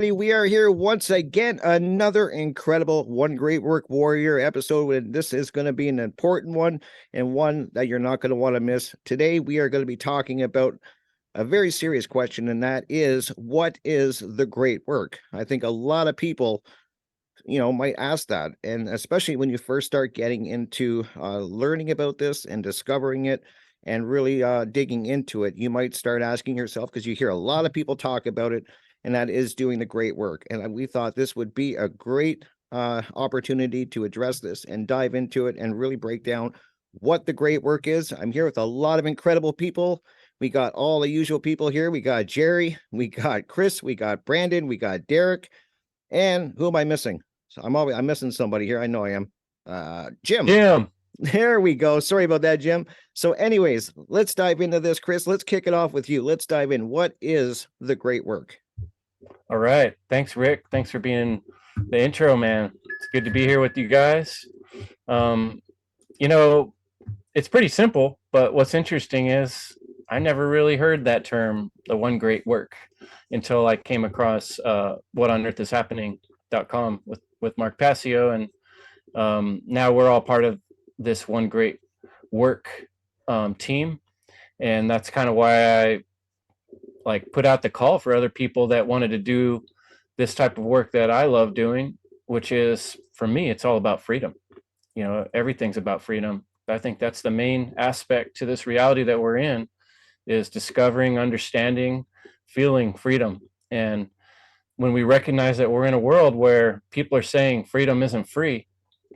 We are here once again, another incredible One Great Work Warrior episode. And this is going to be an important one and one that you're not going to want to miss. Today, we are going to be talking about a very serious question, and that is, what is the great work? I think a lot of people, might ask that. And especially when you first start getting into learning about this and discovering it and really digging into it, you might start asking yourself, because you hear a lot of people talk about it, and that is doing the great work. And we thought this would be a great opportunity to address this and dive into it and really break down what the great work is. I'm here with a lot of incredible people. We got all the usual people here. We got Jerry, we got Kris, we got Brandon, we got Derek, and who am I missing? So I'm missing somebody here. I know I am. Jim. Jim. There we go. Sorry about that, Jim. So, anyways, let's dive into this, Kris. Let's kick it off with you. Let's dive in. What is the great work? All right. Thanks, Rick. Thanks for being the intro, man. It's good to be here with you guys. You know, it's pretty simple, but what's interesting is I never really heard that term, the one great work, until I came across whatonearthishappening.com with Mark Passio. And now we're all part of this one great work team. And that's kind of why I put out the call for other people that wanted to do this type of work that I love doing, which is, for me, it's all about freedom. You know, everything's about freedom. I think that's the main aspect to this reality that we're in, is discovering, understanding, feeling freedom. And when we recognize that we're in a world where people are saying freedom isn't free,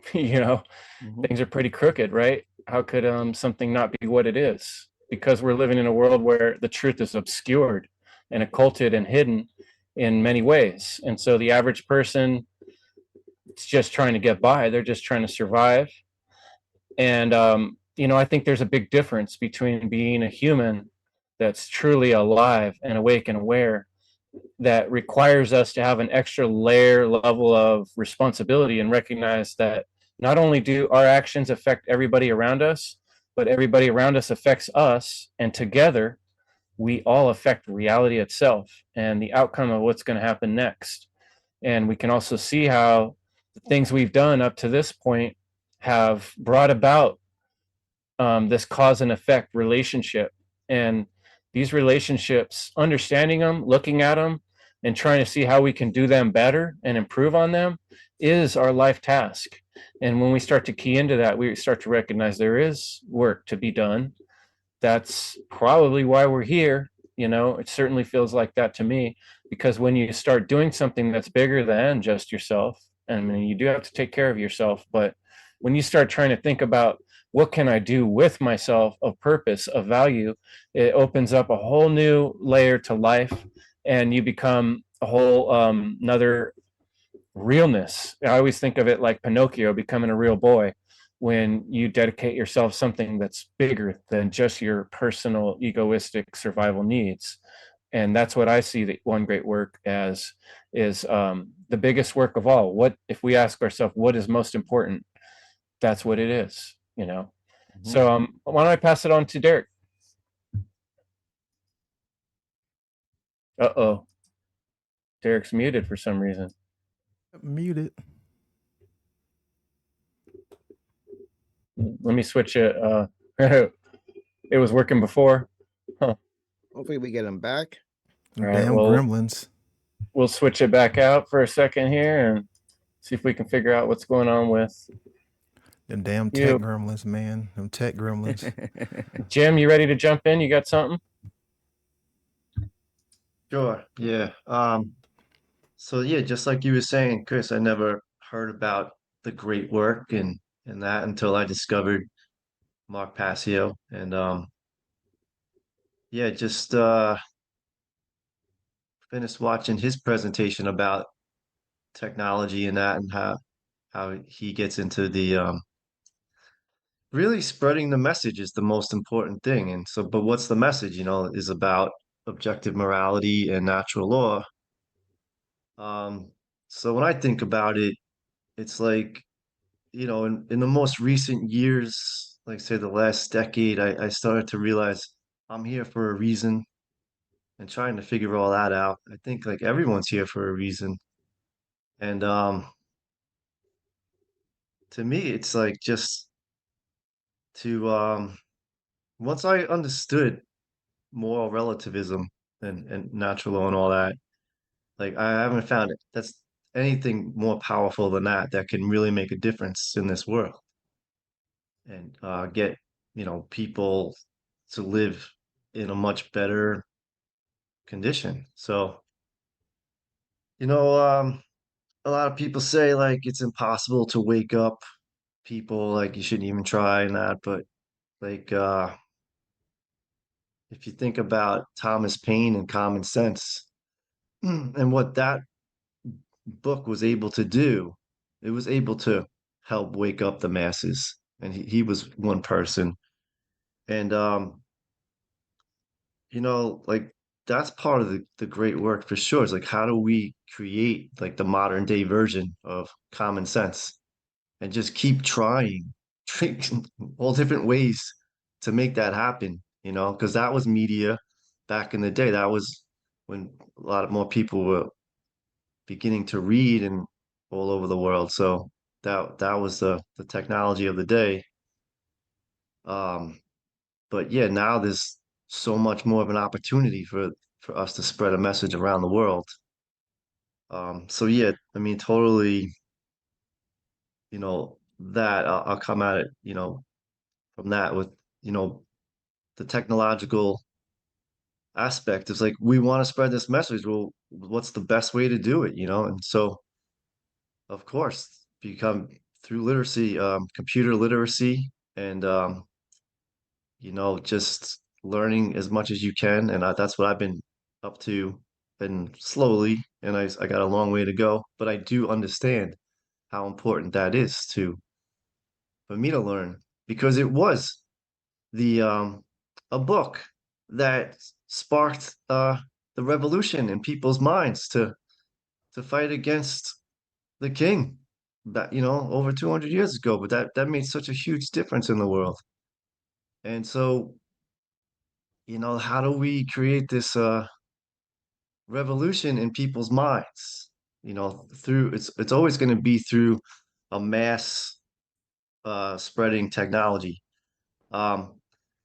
things are pretty crooked, right? How could something not be what it is? Because we're living in a world where the truth is obscured and occulted and hidden in many ways. And so the average person is just trying to get by. They're just trying to survive. And, I think there's a big difference between being a human that's truly alive and awake and aware, that requires us to have an extra level of responsibility and recognize that not only do our actions affect everybody around us, but everybody around us affects us, and together we all affect reality itself and the outcome of what's going to happen next. And we can also see how the things we've done up to this point have brought about this cause and effect relationship. And these relationships, understanding them, looking at them, and trying to see how we can do them better and improve on them, is our life task. And when we start to key into that, we start to recognize there is work to be done. That's probably why we're here. It certainly feels like that to me, because when you start doing something that's bigger than just yourself, I mean, you do have to take care of yourself, but when you start trying to think about what can I do with myself of purpose, of value, it opens up a whole new layer to life, and you become a whole another realness. I always think of it like Pinocchio becoming a real boy, when you dedicate yourself something that's bigger than just your personal egoistic survival needs. And that's what I see the one great work as, is the biggest work of all. What if we ask ourselves what is most important? That's what it is. So why don't I pass it on to Derek? Uh-oh, Derek's muted for some reason. Muted. Let me switch it. It was working before. Hopefully we get him back. All right, Damn well, gremlins. We'll switch it back out for a second here and see if we can figure out what's going on with Them damn tech gremlins, man. Them tech gremlins. Jim, you ready to jump in? You got something? Sure. Yeah. So yeah, just like you were saying, Kris, I never heard about the great work and that until I discovered Mark Passio. And yeah, just finished watching his presentation about technology and that, and how he gets into the really spreading the message is the most important thing. And so, but what's the message, is about objective morality and natural law. So when I think about it, it's like, in the most recent years, like say the last decade, I started to realize I'm here for a reason. and trying to figure all that out. I think like everyone's here for a reason. And to me, it's like just to once I understood moral relativism and natural law and all that, like I haven't found it that's anything more powerful than that can really make a difference in this world and get, people to live in a much better condition. So, you know, um, a lot of people say like it's impossible to wake up people, like you shouldn't even try and that, but like if you think about Thomas Paine and Common Sense and what that book was able to do, it was able to help wake up the masses. And he was one person. And like that's part of the great work for sure. It's like how do we create like the modern day version of common sense and just keep trying all different ways to make that happen, because that was media back in the day. That was when a lot of more people were beginning to read and all over the world. So that was the technology of the day. Um, but yeah, now there's so much more of an opportunity for us to spread a message around the world. So yeah, I mean, totally, that I'll come at it, from that with, you know, the technological aspect. It's like we want to spread this message. Well, what's the best way to do it, And so, of course, become through literacy, computer literacy, and just learning as much as you can. And that's what I've been up to, and slowly, and I got a long way to go, but I do understand how important that is to for me to learn because it was the a book that sparked the revolution in people's minds to fight against the king that over 200 years ago, but that made such a huge difference in the world. And so, how do we create this revolution in people's minds? Through it's always going to be through a mass spreading technology. And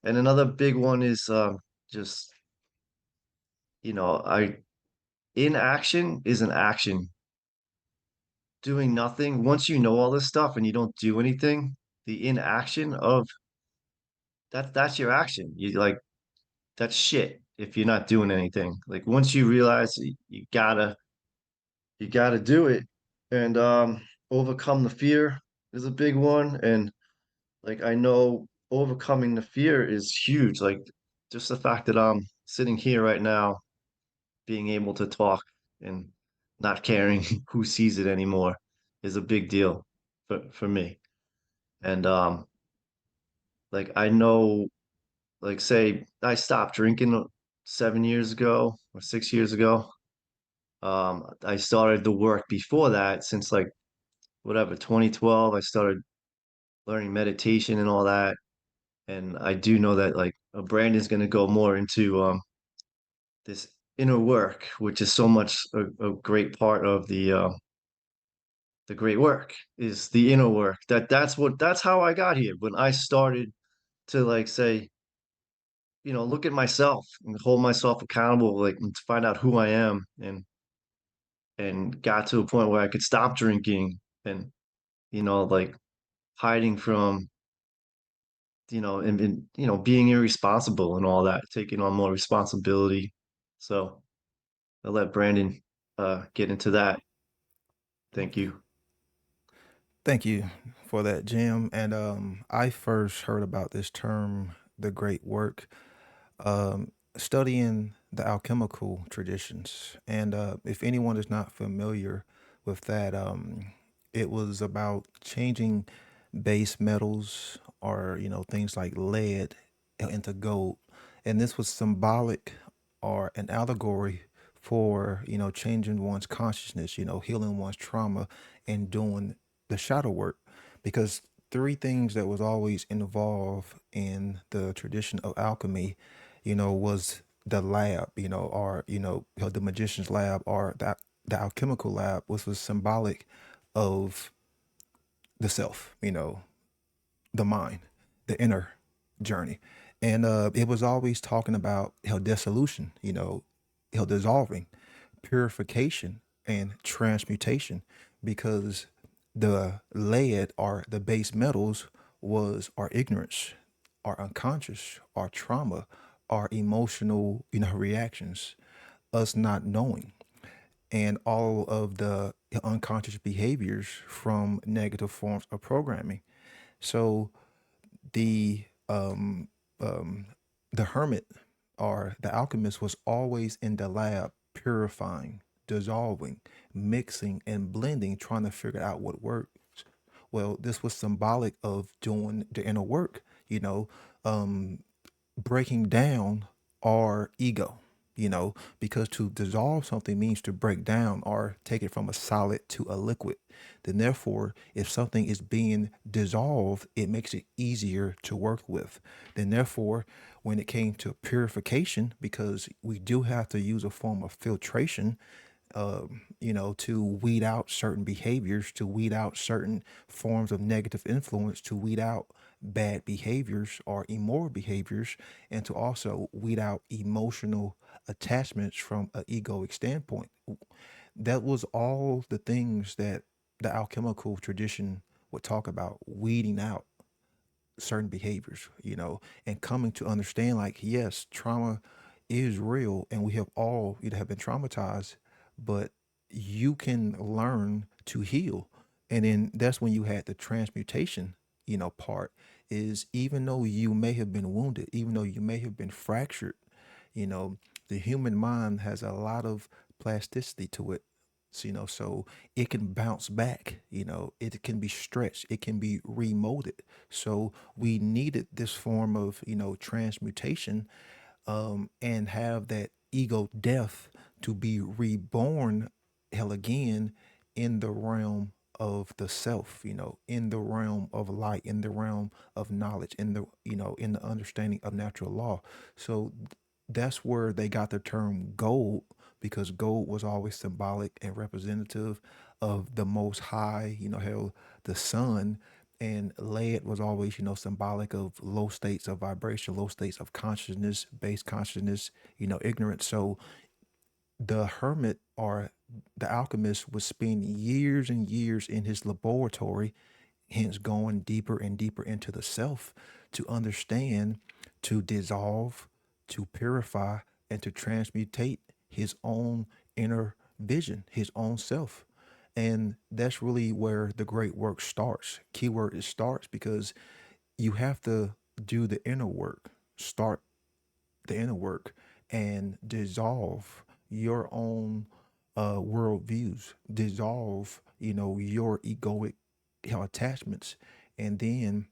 another big one is just I inaction is an action. Doing nothing, once you know all this stuff and you don't do anything, the inaction of that's your action. You like that's shit if you're not doing anything. Like once you realize you gotta do it and overcome the fear is a big one. And like I know overcoming the fear is huge. Like just the fact that I'm sitting here right now, being able to talk and not caring who sees it anymore is a big deal for me. And like I know, like say I stopped drinking 7 years ago or 6 years ago. I started the work before that since like whatever 2012. I started learning meditation and all that. And I do know that like Brandon's going to go more into this inner work, which is so much a great part of the great work is the inner work. That's how I got here. When I started to like say, look at myself and hold myself accountable, like and to find out who I am and got to a point where I could stop drinking and like hiding from and being irresponsible and all that, taking on more responsibility. So I'll let Brandon get into that. Thank you. Thank you for that, Jim. And I first heard about this term, the great work, studying the alchemical traditions. And if anyone is not familiar with that, it was about changing base metals or things like lead into gold, and this was symbolic or an allegory for changing one's consciousness, healing one's trauma, and doing the shadow work, because three things that was always involved in the tradition of alchemy was the lab, or the magician's lab, or the alchemical lab, which was symbolic of the self, the mind, the inner journey. And it was always talking about dissolution, dissolving, purification, and transmutation, because the lead or the base metals was our ignorance, our unconscious, our trauma, our emotional, reactions, us not knowing, and all of the unconscious behaviors from negative forms of programming. So the the hermit or the alchemist was always in the lab purifying, dissolving, mixing, and blending, trying to figure out what works. Well, this was symbolic of doing the inner work, um, breaking down our ego, because to dissolve something means to break down or take it from a solid to a liquid. Then, therefore, if something is being dissolved, it makes it easier to work with. Then, therefore, when it came to purification, because we do have to use a form of filtration, to weed out certain behaviors, to weed out certain forms of negative influence, to weed out bad behaviors or immoral behaviors, and to also weed out emotional attachments from an egoic standpoint. That was all the things that the alchemical tradition would talk about, weeding out certain behaviors, and coming to understand, like, yes, trauma is real and we have all have been traumatized, but you can learn to heal. And then that's when you had the transmutation, part, is even though you may have been wounded, even though you may have been fractured, you know, the human mind has a lot of plasticity to it. So it can bounce back, it can be stretched, it can be remolded. So we needed this form of, transmutation, and have that ego death to be reborn hell again in the realm of the self, in the realm of light, in the realm of knowledge, in the, in the understanding of natural law. So that's where they got the term gold, because gold was always symbolic and representative of the most high, hell, the sun. And lead was always, symbolic of low states of vibration, low states of consciousness, base consciousness, ignorance. So the hermit or the alchemist would spend years and years in his laboratory, hence going deeper and deeper into the self, to understand, to dissolve, to purify, and to transmutate his own inner vision, his own self. And that's really where the great work starts. Keyword is starts, because you have to do the inner work, start the inner work, and dissolve your own worldviews, dissolve, your egoic, attachments, and then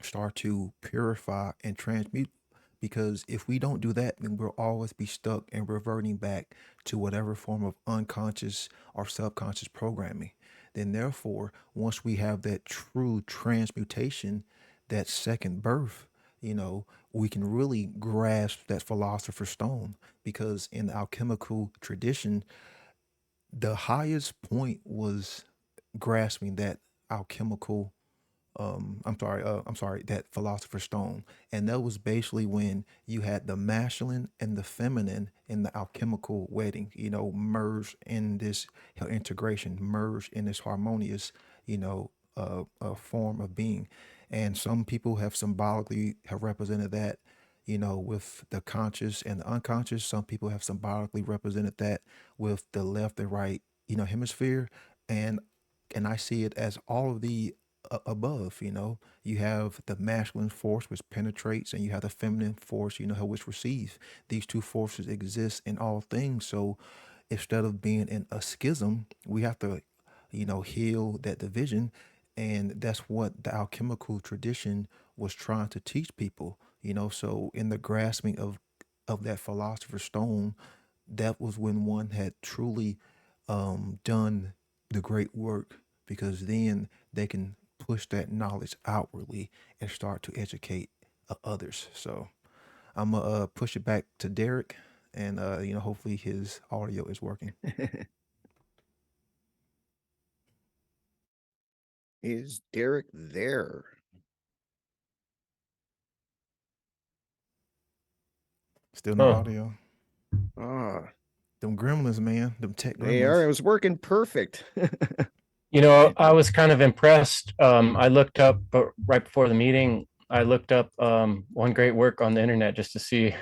start to purify and transmute. Because if we don't do that, then we'll always be stuck and reverting back to whatever form of unconscious or subconscious programming. Then, therefore, once we have that true transmutation, that second birth, we can really grasp that philosopher's stone. Because in the alchemical tradition, the highest point was grasping that alchemical that philosopher's stone. And that was basically when you had the masculine and the feminine in the alchemical wedding, merged in this integration, merged in this harmonious, form of being. And some people have symbolically have represented that, with the conscious and the unconscious. Some people have symbolically represented that with the left and right, hemisphere. And I see it as all of the above. You have the masculine force which penetrates, and you have the feminine force, which receives. These two forces exist in all things. So instead of being in a schism, we have to, heal that division. And that's what the alchemical tradition was trying to teach people. So in the grasping of that philosopher's stone, that was when one had truly done the great work, because then they can push that knowledge outwardly and start to educate others. So I'm gonna push it back to Derek, and hopefully his audio is working. Is Derek there? Still no Huh. audio. Ah, Them gremlins, man. Them tech they are. It gremlins. was working perfect. You know, I was kind of impressed. I looked up right before the meeting. I looked up one great work on the internet just to see,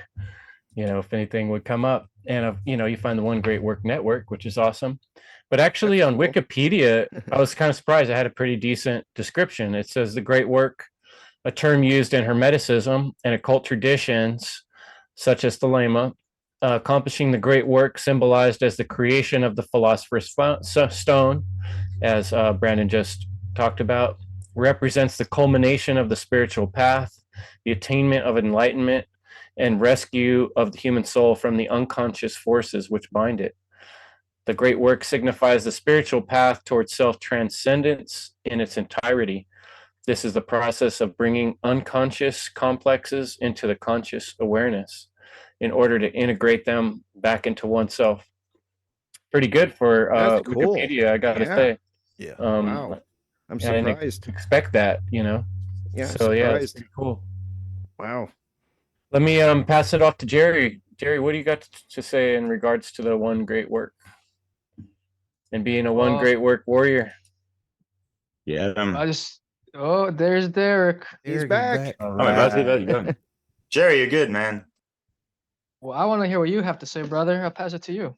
if anything would come up. And you find the One Great Work Network, which is awesome. But actually, That's on cool. Wikipedia, I was kind of surprised. I had a pretty decent description. It says the great work, a term used in Hermeticism and occult traditions, such as Thelema, accomplishing the great work symbolized as the creation of the philosopher's stone, as Brandon just talked about, represents the culmination of the spiritual path, the attainment of enlightenment, and rescue of the human soul from the unconscious forces which bind it. The great work signifies the spiritual path towards self transcendence in its entirety. This is the process of bringing unconscious complexes into the conscious awareness in order to integrate them back into oneself. Pretty good for That's cool. Wikipedia, I gotta Yeah. say. Yeah. Wow. I'm I didn't surprised. expect that, Yeah, So yeah, it's surprised. pretty cool. Wow. Let me pass it off to Jerry. Jerry, what do you got to say in regards to the one great work and being a one Well, great work warrior? Yeah. there's Derek. He's Derek is back. back. All Oh, my right. brother, you go. Jerry, you're good, man. Well, I want to hear what you have to say, brother. I'll pass it to you.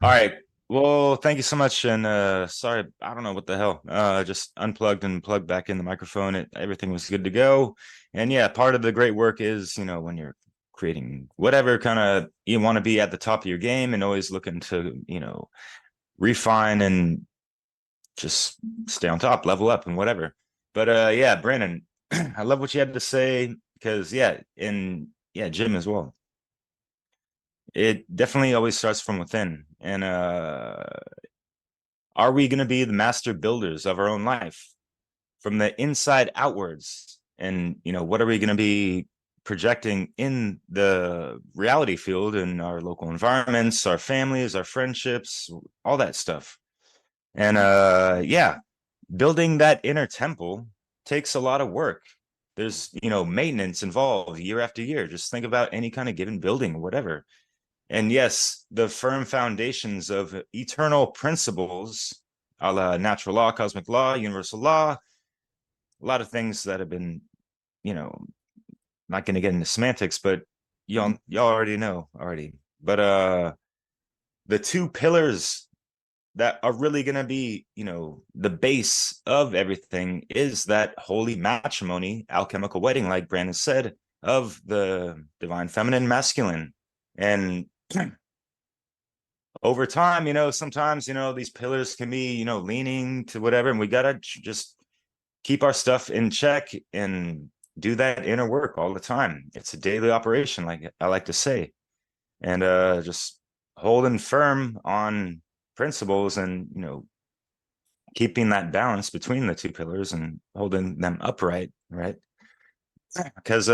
All right. Well, thank you so much. And sorry, I don't know what the hell. Just unplugged and plugged back in the microphone. Everything was good to go. And yeah, part of the great work is, when you're creating whatever kind of you want to be at the top of your game and always looking to, refine and just stay on top, level up and whatever. But yeah, Brandon, I love what you had to say because Jim as well. It definitely always starts from within. And are we going to be the master builders of our own life from the inside outwards? And, what are we going to be projecting in the reality field in our local environments, our families, our friendships, all that stuff? And building that inner temple takes a lot of work. There's, maintenance involved year after year. Just think about any kind of given building or whatever. And yes, the firm foundations of eternal principles, a la natural law, cosmic law, universal law, a lot of things that have been, not going to get into semantics, but y'all already know already. But the two pillars that are really going to be, the base of everything is that holy matrimony, alchemical wedding, like Brandon said, of the divine feminine, masculine. And over time, sometimes, these pillars can be, leaning to whatever, and we got to just keep our stuff in check and do that inner work all the time. It's a daily operation, like I like to say, and just holding firm on principles and, keeping that balance between the two pillars and holding them upright, right? Because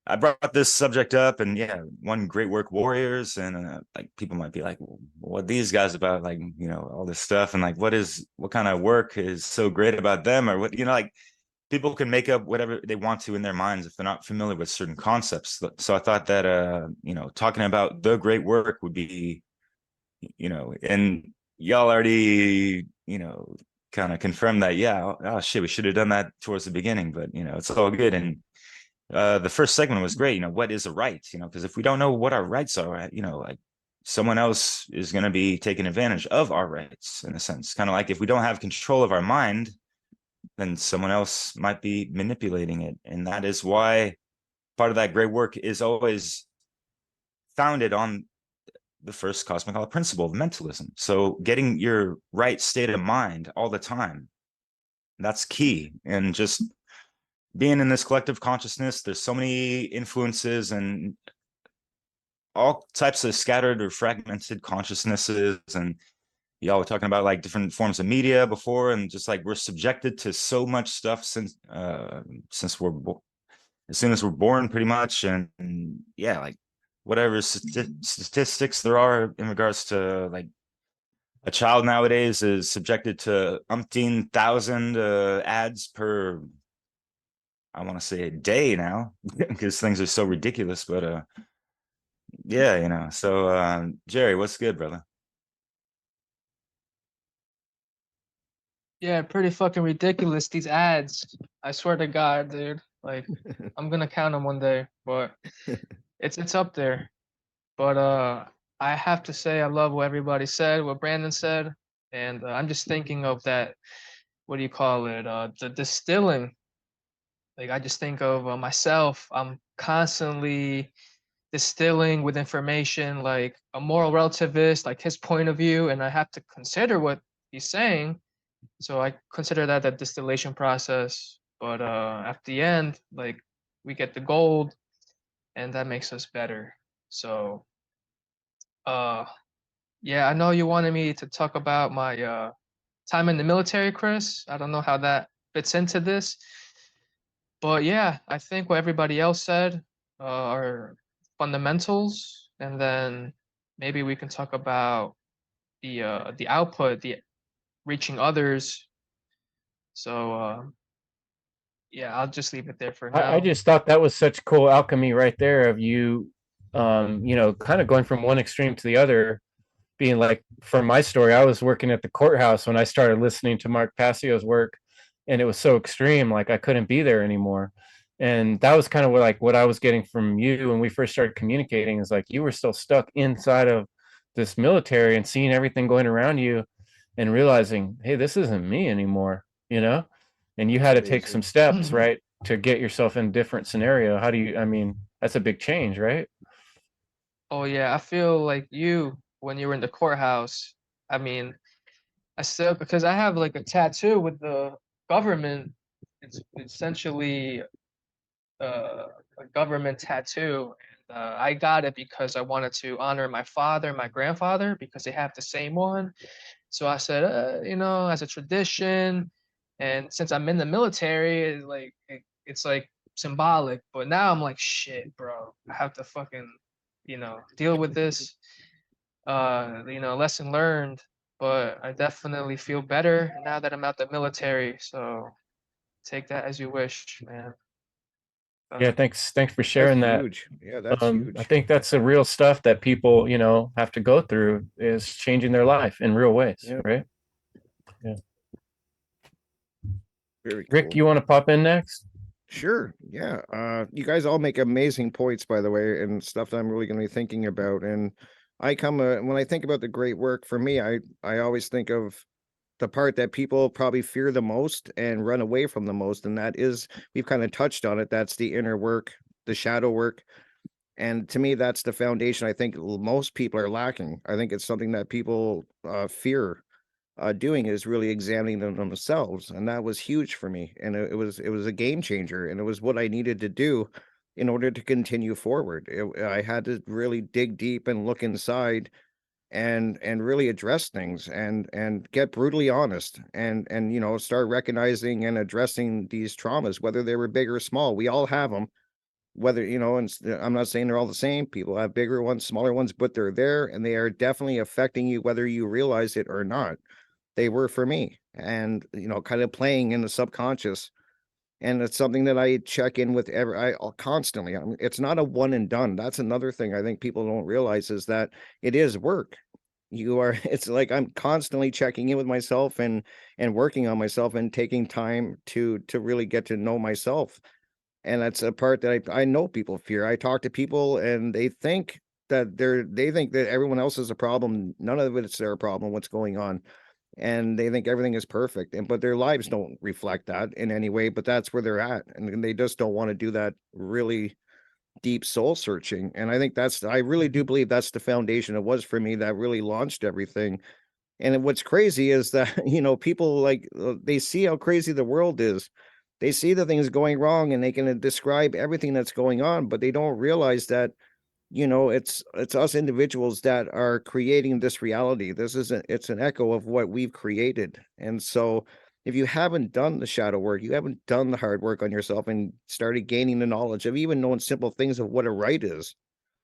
I brought this subject up, and one great work warriors, and like people might be like, well, what these guys about, like, all this stuff, and like what kind of work is so great about them, or what, like people can make up whatever they want to in their minds if they're not familiar with certain concepts. So I thought that talking about the great work would be, and y'all already, kind of confirmed that, oh shit, we should have done that towards the beginning, but it's all good. And the first segment was great. What is a right? Because if we don't know what our rights are, like someone else is going to be taking advantage of our rights, in a sense. Kind of like if we don't have control of our mind, then someone else might be manipulating it. And that is why part of that great work is always founded on the first cosmic law principle of mentalism. So getting your right state of mind all the time, that's key. And just being in this collective consciousness, there's so many influences and all types of scattered or fragmented consciousnesses. And y'all were talking about like different forms of media before, and just like we're subjected to so much stuff since we're as soon as we're born, pretty much. And yeah, like whatever statistics there are in regards to like a child nowadays is subjected to umpteen thousand ads per, I want to say, a day now, because things are so ridiculous. But yeah, you know. So Jerry, what's good, brother? Yeah, pretty fucking ridiculous, these ads. I swear to God, dude. Like, I'm gonna count them one day, but it's up there. But I have to say I love what everybody said, what Brandon said, and I'm just thinking of that. What do you call it? The distilling. Like I just think of myself. I'm constantly distilling with information, like a moral relativist, like his point of view, and I have to consider what he's saying. So I consider that the distillation process. But at the end, like we get the gold, and that makes us better. So uh yeah, I know you wanted me to talk about my time in the military, Kris. I don't know how that fits into this, but yeah, I think what everybody else said are fundamentals, and then maybe we can talk about the output, the reaching others. So yeah, I'll just leave it there for I now. just thought that was such cool alchemy right there of you, you know, kind of going from one extreme to the other. Being like, for my story, I was working at the courthouse when I started listening to Mark Passio's work, and it was so extreme, like I couldn't be there anymore. And that was kind of what I was getting from you when we first started communicating, is like you were still stuck inside of this military and seeing everything going around you and realizing, hey, this isn't me anymore, you know? And you had to take some Crazy. steps, right, to get yourself in a different scenario. How do you, I mean, that's a big change, right? Oh yeah, I feel like you when you were in the courthouse. I mean, I still, because I have like a tattoo with the government. It's essentially a government tattoo. And I got it because I wanted to honor my father and my grandfather because they have the same one. So I said, as a tradition, and since I'm in the military, it's like symbolic. But now I'm like, shit, bro, I have to fucking, deal with this. Lesson learned. But I definitely feel better now that I'm out the military. So take that as you wish, man. Yeah, thanks for That's sharing that. huge. Yeah, that's I huge. think that's the real stuff that people, you know, have to go through, is changing their life in real ways, Yeah, right? Yeah. very Rick, cool. you want to pop in next? Sure. Yeah. You guys all make amazing points, by the way, and stuff that I'm really going to be thinking about. And when I think about the great work, for me, I always think of the part that people probably fear the most and run away from the most, and that is, we've kind of touched on it. That's the inner work, the shadow work. And to me, that's the foundation I think most people are lacking. I think it's something that people fear doing, is really examining themselves, and that was huge for me. And it was a game changer, and it was what I needed to do in order to continue forward. I had to really dig deep and look inside and really address things and get brutally honest and start recognizing and addressing these traumas, whether they were big or small. We all have them, whether and I'm not saying they're all the same. People have bigger ones, smaller ones, but they're there, and they are definitely affecting you whether you realize it or not. They were for me, and kind of playing in the subconscious. And it's something that I check in with constantly. I mean, it's not a one and done. That's another thing I think people don't realize, is that it is work. It's like I'm constantly checking in with myself and working on myself and taking time to really get to know myself. And that's a part that I know people fear. I talk to people and they think that everyone else is a problem. None of it's their problem, what's going on. And they think everything is perfect. But their lives don't reflect that in any way, but that's where they're at. And they just don't want to do that really deep soul searching. And I really do believe that's the foundation it was for me that really launched everything. And what's crazy is that, people they see how crazy the world is. They see the things going wrong and they can describe everything that's going on, but they don't realize that, it's us individuals that are creating this reality. It's an echo of what we've created. And so if you haven't done the shadow work, you haven't done the hard work on yourself and started gaining the knowledge of even knowing simple things of what a rite is.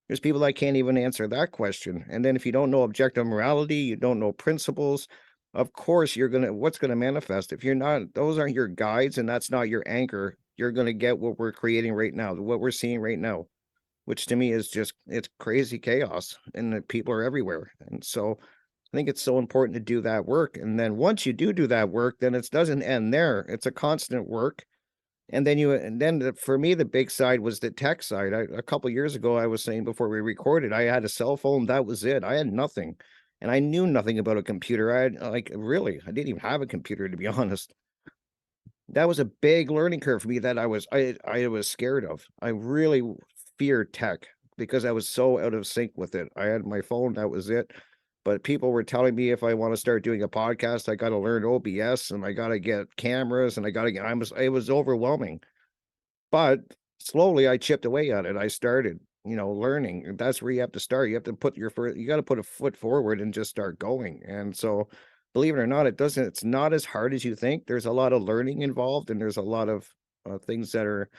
There's people that can't even answer that question. And then if you don't know objective morality, you don't know principles, of course what's gonna manifest. If you're not, those aren't your guides and that's not your anchor, you're gonna get what we're creating right now, what we're seeing right now, which to me is just it's crazy chaos and the people are everywhere. And so I think it's so important to do that work. And then once you do that work, then it doesn't end there. It's a constant work. For me, the big side was the tech side. A couple years ago, I was saying before we recorded, I had a cell phone. That was it. I had nothing, and I knew nothing about a computer. I didn't even have a computer to be honest. That was a big learning curve for me that I was scared of. I really feared tech because I was so out of sync with it. I had my phone. That was it. But people were telling me if I want to start doing a podcast, I got to learn OBS and I got to get cameras and it was overwhelming. But slowly I chipped away at it. I started, learning. That's where you have to start. You have to you got to put a foot forward and just start going. And so, believe it or not, it's not as hard as you think. There's a lot of learning involved and there's a lot of things that are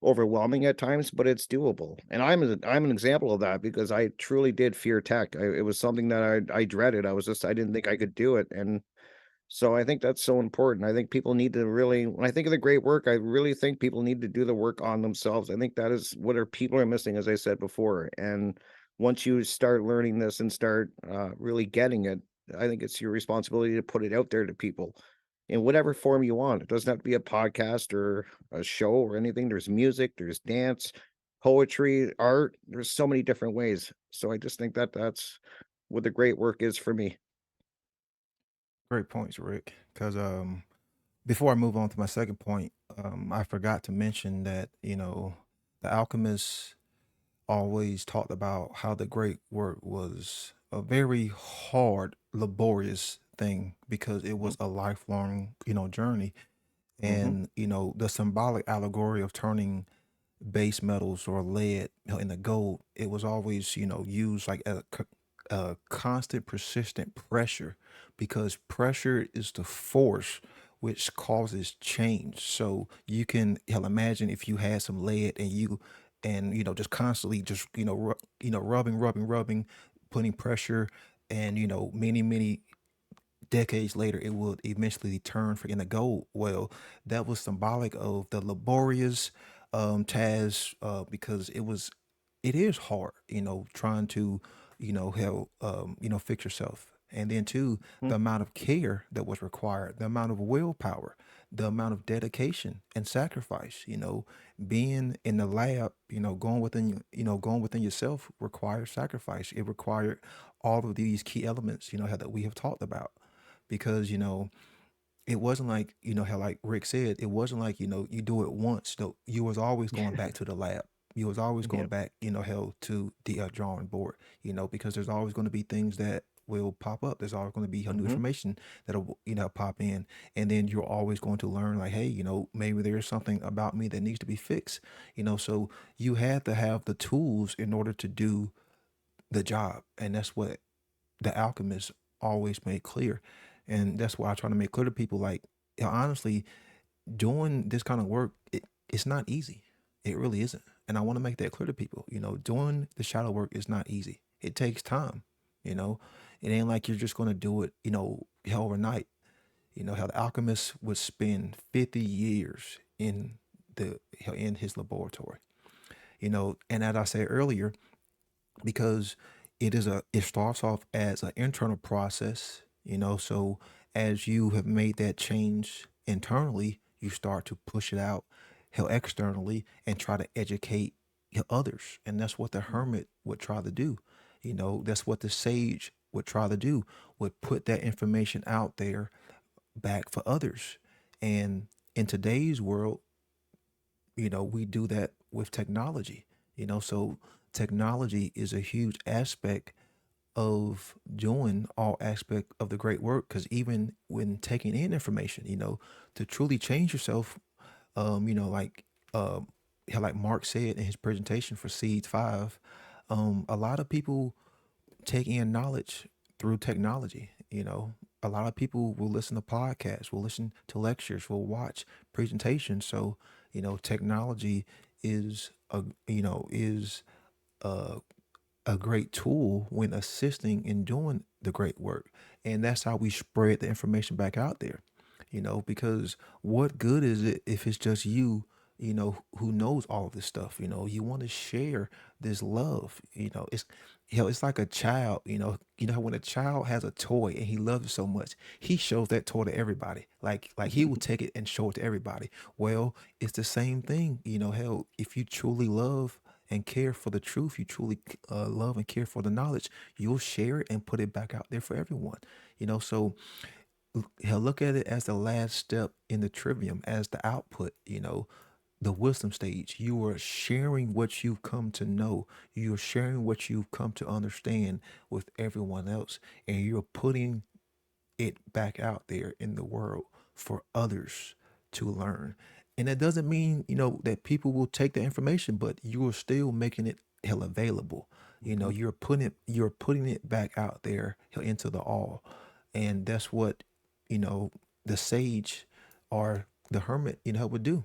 overwhelming at times, but it's doable. And I'm an example of that because I truly did fear tech. It was something that I dreaded. I didn't think I could do it. And so I think that's so important. I think people need to really, when I think of the great work, I really think people need to do the work on themselves. I think that is what people are missing, as I said before. And once you start learning this and start really getting it, I think it's your responsibility to put it out there to people in whatever form you want. It doesn't have to be a podcast or a show or anything. There's music, there's dance, poetry, art. There's so many different ways. So I just think that that's what the great work is for me. Great points, Rick. Because before I move on to my second point, I forgot to mention that the alchemists always talked about how the great work was a very hard, laborious thing because it was a lifelong journey. Mm-hmm. And the symbolic allegory of turning base metals or lead into gold, it was always used like a constant persistent pressure, because pressure is the force which causes change. So you can imagine if you had some lead and just constantly just rubbing, putting pressure, and many decades later it would eventually turn for into gold. Well, that was symbolic of the laborious task, because it is hard, trying to help fix yourself. And then too, the amount of care that was required, the amount of willpower, the amount of dedication and sacrifice, being in the lab, going within yourself requires sacrifice. It required all of these key elements, that we have talked about. Because it wasn't like how, like Rick said, it wasn't like you do it once. No, you was always going back to the lab. You was always going Yep. back hell to the drawing board. Because there's always going to be things that will pop up. There's always going to be new Mm-hmm. information that'll pop in, and then you're always going to learn like, hey, maybe there's something about me that needs to be fixed. So you have to have the tools in order to do the job, and that's what the alchemists always made clear. And that's why I try to make clear to people, like, honestly, doing this kind of work, it's not easy. It really isn't. And I want to make that clear to people. Doing the shadow work is not easy. It takes time. you know it ain't like you're just going to do it overnight. How the alchemist would spend 50 years in his laboratory. And as I said earlier, because it starts off as an internal process. So as you have made that change internally, you start to push it out externally and try to educate others. And that's what the hermit would try to do. That's what the sage would try to do, would put that information out there back for others. And in today's world, we do that with technology. So technology is a huge aspect of doing all aspect of the great work, because even when taking in information, to truly change yourself, like how, like Mark said in his presentation for Seeds 5, a lot of people take in knowledge through technology. a lot of people will listen to podcasts, will listen to lectures, will watch presentations. So, technology is a a great tool when assisting in doing the great work. And that's how we spread the information back out there, because what good is it if it's just you, who knows all of this stuff? You want to share this love, it's like a child, how when a child has a toy and he loves it so much, he shows that toy to everybody. Like he will take it and show it to everybody. Well, it's the same thing, hell, if you truly love and care for the truth, you truly love and care for the knowledge, you'll share it and put it back out there for everyone. So he'll look at it as the last step in the trivium, as the output, the wisdom stage. You are sharing what you've come to know. You're sharing what you've come to understand with everyone else, and you're putting it back out there in the world for others to learn. And that doesn't mean, that people will take the information, but you are still making it hell available. You're putting it back out there into the all. And that's what, the sage or the hermit, would do.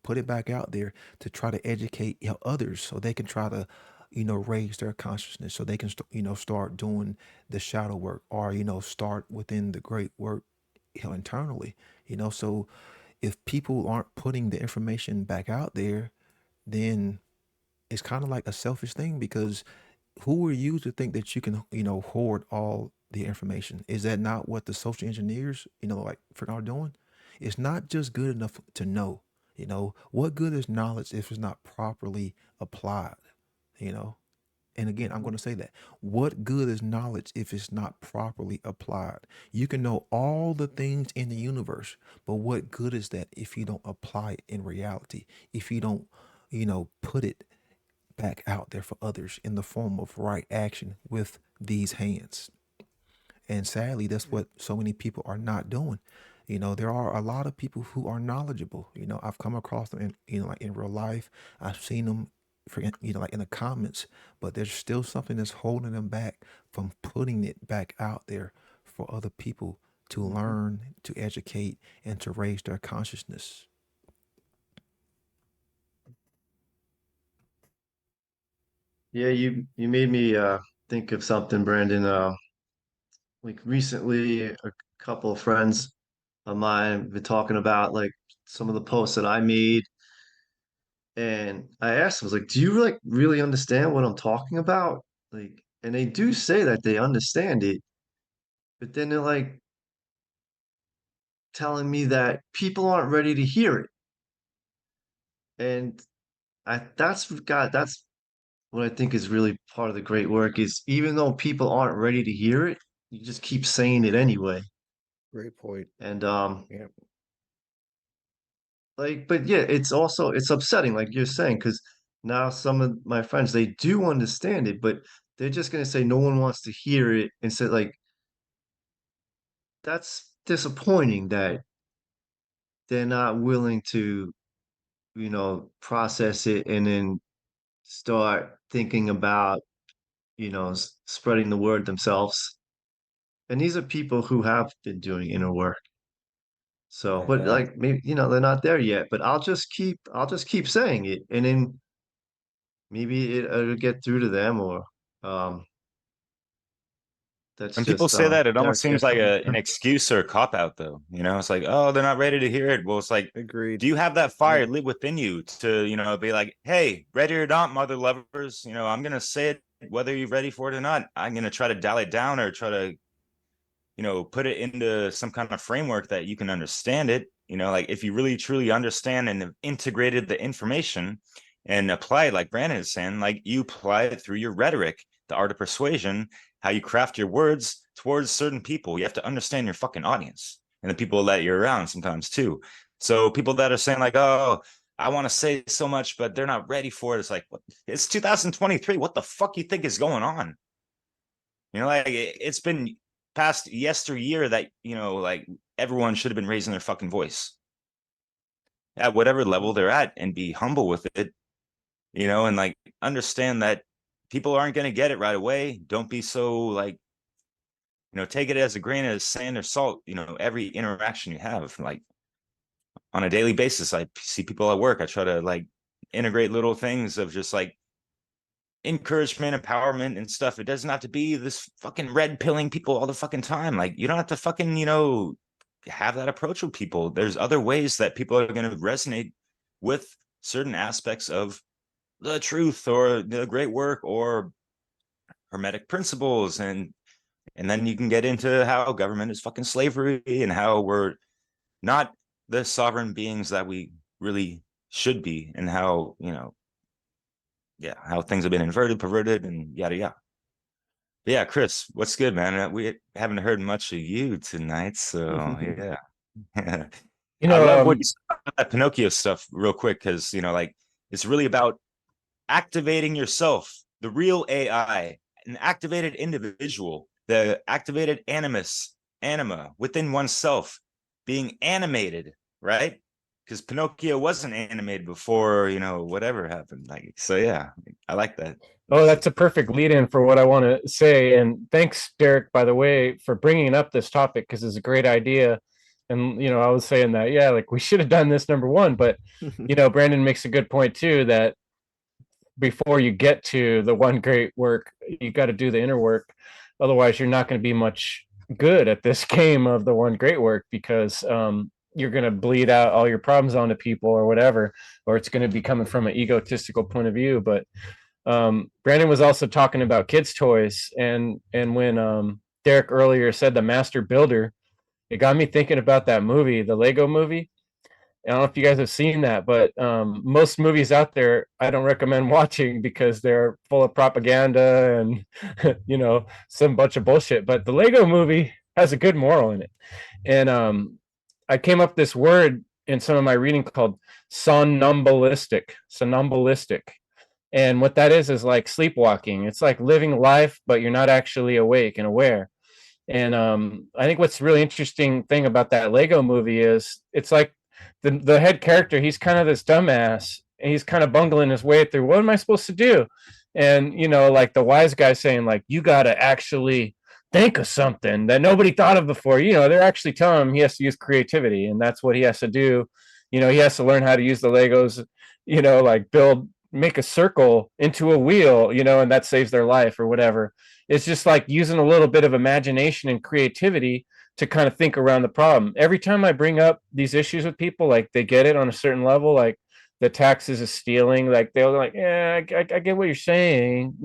Put it back out there to try to educate, others so they can try to, raise their consciousness, so they can, start doing the shadow work, or, start within the great work, internally. So if people aren't putting the information back out there, then it's kind of like a selfish thing, because who are you to think that you can, hoard all the information? Is that not what the social engineers, like are doing? It's not just good enough to know. What good is knowledge if it's not properly applied? You know, and again, I'm going to say that. What good is knowledge if it's not properly applied? You can know all the things in the universe, but what good is that if you don't apply it in reality? If you don't, put it back out there for others in the form of right action with these hands? And sadly, that's what so many people are not doing. There are a lot of people who are knowledgeable. I've come across them in, like in real life. I've seen them for, like in the comments, but there's still something that's holding them back from putting it back out there for other people to learn, to educate, and to raise their consciousness. Yeah, you made me think of something, Brandon. Like recently, a couple of friends of mine been talking about like some of the posts that I made, and I asked them, I was like, "Do you like really understand what I'm talking about?" Like, and they do say that they understand it, but then they're like telling me that people aren't ready to hear it, and that's what I think is really part of the great work is even though people aren't ready to hear it, you just keep saying it anyway. Great point. And Yeah. like, but yeah, it's upsetting, like you're saying, because now some of my friends they do understand it, but they're just gonna say no one wants to hear it and say like that's disappointing that they're not willing to, process it and then start thinking about, spreading the word themselves. And these are people who have been doing inner work. So, but Yeah. like maybe, they're not there yet, but I'll just keep saying it and then maybe it'll get through to them or um that's When people just say that, it almost that's seems like an excuse or a cop out, though. It's like, oh, they're not ready to hear it. Well, it's like, Agreed. do you have that fire Yeah. lit within you to, be like, hey, ready or not, mother lovers, I'm gonna say it whether you're ready for it or not. I'm gonna try to dial it down or try to, put it into some kind of framework that you can understand it. Like if you really truly understand and have integrated the information and apply it, like Brandon is saying, like you apply it through your rhetoric, the art of persuasion, how you craft your words towards certain people. You have to understand your fucking audience and the people that you're around sometimes too. So people that are saying like, oh, I want to say so much, but they're not ready for it. It's like, what? It's 2023. What the fuck you think is going on? Like it's been past yesteryear that, like everyone should have been raising their fucking voice at whatever level they're at and be humble with it, and like understand that people aren't going to get it right away. Don't be so like take it as a grain of sand or salt. Every interaction you have, like on a daily basis, I see people at work. I try to like integrate little things of just like encouragement, empowerment, and stuff. It doesn't have to be this fucking red pilling people all the fucking time. Like, you don't have to fucking, have that approach with people. There's other ways that people are going to resonate with certain aspects of the truth or the great work or hermetic principles. And then you can get into how government is fucking slavery and how we're not the sovereign beings that we really should be, and how, how things have been inverted, perverted, and yada yada. But yeah, Kris, what's good, man? We haven't heard much of you tonight, so yeah. I love what you said about that Pinocchio stuff real quick, because like, it's really about activating yourself, the real AI, an activated individual, the activated anima within oneself being animated, right? Because Pinocchio wasn't animated before, whatever happened. Like, so yeah, I like that. Oh, that's a perfect lead in for what I want to say. And thanks, Derek, by the way, for bringing up this topic, because it's a great idea. And, I was saying that, yeah, like we should have done this number one. But, Brandon makes a good point, too, that before you get to the one great work, you got to do the inner work. Otherwise, you're not going to be much good at this game of the one great work, because you're going to bleed out all your problems onto people or whatever, or it's going to be coming from an egotistical point of view. But Brandon was also talking about kids' toys, and when Derek earlier said the master builder, it got me thinking about that movie, the Lego movie. I don't know if you guys have seen that, but most movies out there I don't recommend watching because they're full of propaganda and some bunch of bullshit. But the Lego movie has a good moral in it, and I came up with this word in some of my reading called somnambulistic. And what that is like sleepwalking. It's like living life, but you're not actually awake and aware. And I think what's really interesting thing about that Lego movie is it's like the head character, he's kind of this dumbass, and he's kind of bungling his way through, what am I supposed to do? And, like the wise guy saying, like, you got to actually think of something that nobody thought of before. They're actually telling him he has to use creativity, and that's what he has to do. He has to learn how to use the Legos, like make a circle into a wheel, and that saves their life or whatever. It's just like using a little bit of imagination and creativity to kind of think around the problem. Every time I bring up these issues with people, like they get it on a certain level, like the taxes is stealing, like they're like, yeah, I get what you're saying,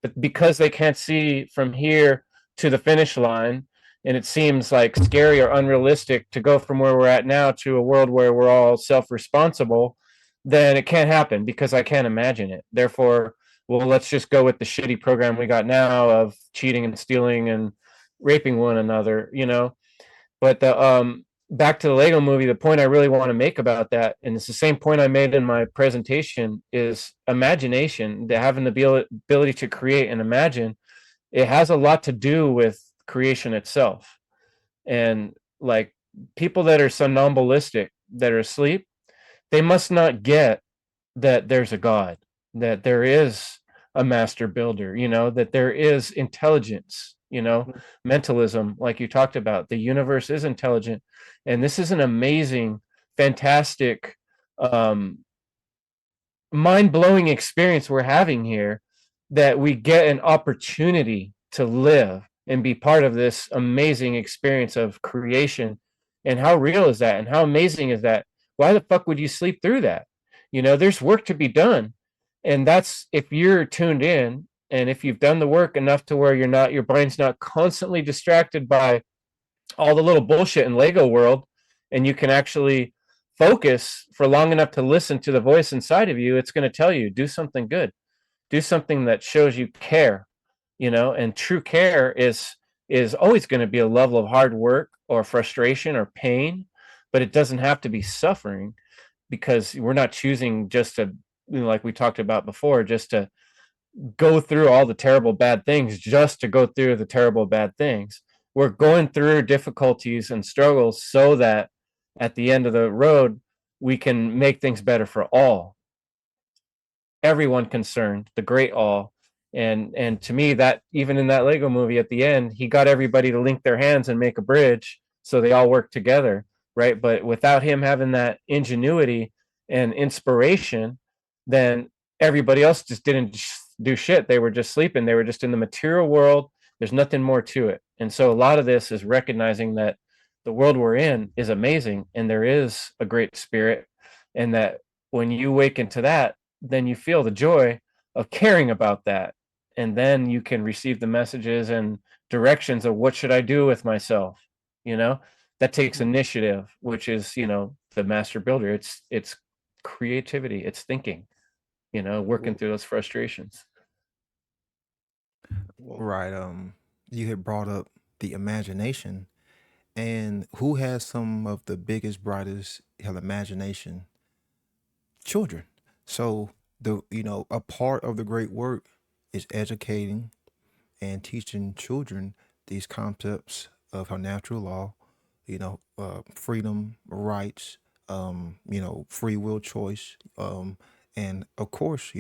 but because they can't see from here to the finish line, and it seems like scary or unrealistic to go from where we're at now to a world where we're all self-responsible, then it can't happen because I can't imagine it. Therefore, well, let's just go with the shitty program we got now of cheating and stealing and raping one another, But the back to the Lego movie, the point I really want to make about that, and it's the same point I made in my presentation, is imagination, having the ability to create and imagine. It has a lot to do with creation itself. And like people that are somnambulistic, that are asleep, they must not get that there's a God, that there is a master builder, that there is intelligence, mentalism, like you talked about. The universe is intelligent. And this is an amazing, fantastic, mind-blowing experience we're having here, that we get an opportunity to live and be part of this amazing experience of creation. And how real is that? And how amazing is that? Why the fuck would you sleep through that? There's work to be done. And that's if you're tuned in, and if you've done the work enough to where your brain's not constantly distracted by all the little bullshit in Lego world, and you can actually focus for long enough to listen to the voice inside of you, it's going to tell you, do something good, do something that shows you care, and true care is always going to be a level of hard work or frustration or pain, but it doesn't have to be suffering, because we're not choosing just to, like we talked about before, just to go through all the terrible bad things, just to go through the terrible bad things. We're going through difficulties and struggles so that at the end of the road, we can make things better for all, everyone concerned, the great all. And to me, that even in that Lego movie at the end, he got everybody to link their hands and make a bridge so they all work together, right? But without him having that ingenuity and inspiration, then everybody else just didn't do shit. They were just sleeping. They were just in the material world. There's nothing more to it. And so a lot of this is recognizing that the world we're in is amazing and there is a great spirit, and that when you awaken to that, then you feel the joy of caring about that, and then you can receive the messages and directions of what should I do with myself. You know, that takes initiative, which is, you know, the master builder. It's creativity, it's thinking, you know, working through those frustrations. Right. You had brought up the imagination, and who has some of the biggest, brightest hell imagination? Children. So a part of the great work is educating and teaching children these concepts of how natural law, freedom, rights, free will choice, and of course,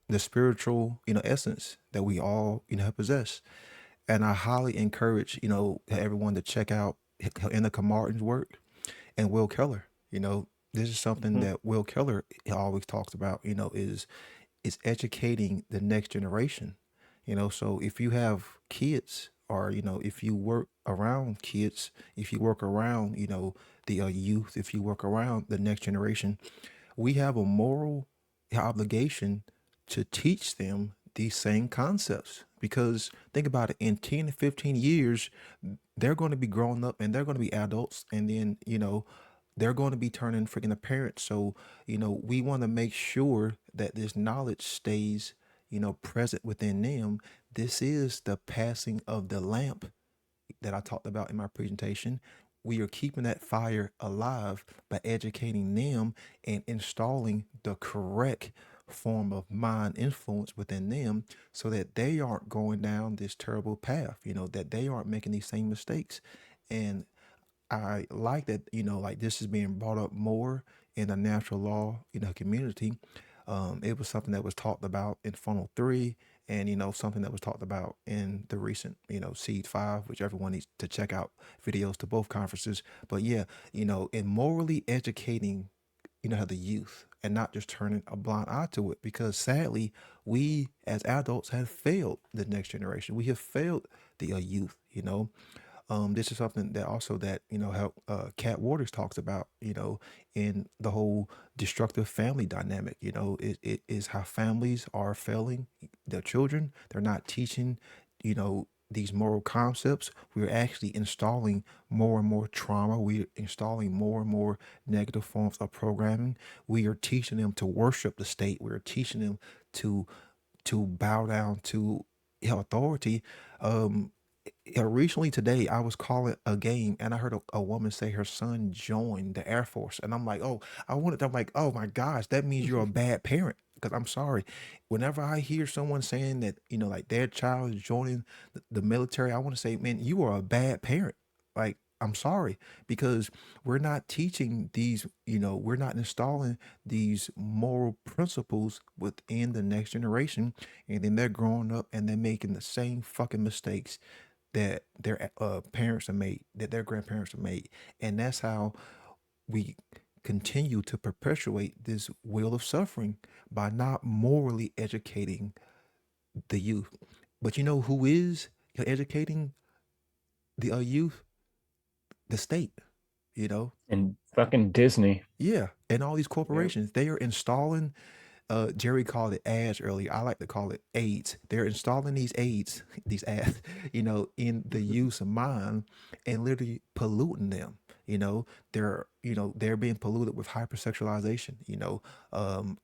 the spiritual, essence that we all, possess. And I highly encourage, everyone to check out Indica Martin's work and Will Keller. This is something that Will Keller always talks about, is educating the next generation. So if you have kids, or if you work around kids, if you work around the youth, if you work around the next generation, we have a moral obligation to teach them these same concepts. Because think about it, in 10 to 15 years, they're going to be grown up and they're going to be adults, and then they're going to be turning freaking a parent. So we want to make sure that this knowledge stays present within them. This is the passing of the lamp that I talked about in my presentation. We are keeping that fire alive by educating them and installing the correct form of mind influence within them, so that they aren't going down this terrible path, that they aren't making these same mistakes. And I like that, like this is being brought up more in the natural law, community. It was something that was talked about in Funnel 3, and, something that was talked about in the recent, Seed 5, which everyone needs to check out videos to both conferences. But yeah, in morally educating, the youth, and not just turning a blind eye to it, because sadly, we as adults have failed the next generation. We have failed the youth, this is something that also that how Cat Waters talks about, in the whole destructive family dynamic. It is how families are failing their children. They're not teaching these moral concepts. We're actually installing more and more trauma. We're installing more and more negative forms of programming. We are teaching them to worship the state. We're teaching them to bow down to authority. Recently today, I was calling a game, and I heard a woman say her son joined the Air Force, and I'm like, oh, I'm like, oh my gosh, that means you're a bad parent. Because I'm sorry, whenever I hear someone saying that, like their child is joining the military, I want to say, man, you are a bad parent. Like, I'm sorry, because we're not teaching these, we're not installing these moral principles within the next generation, and then they're growing up and they're making the same fucking mistakes that their parents have made, that their grandparents have made. And that's how we continue to perpetuate this wheel of suffering, by not morally educating the youth. But you know who is educating the youth? The state, you know? And fucking Disney. Yeah. And all these Yep. corporations, they are installing, Jerry called it ads earlier. I like to call it aids. They're installing these aids, these ads, in the youth's mind, and literally polluting them. They're being polluted with hypersexualization,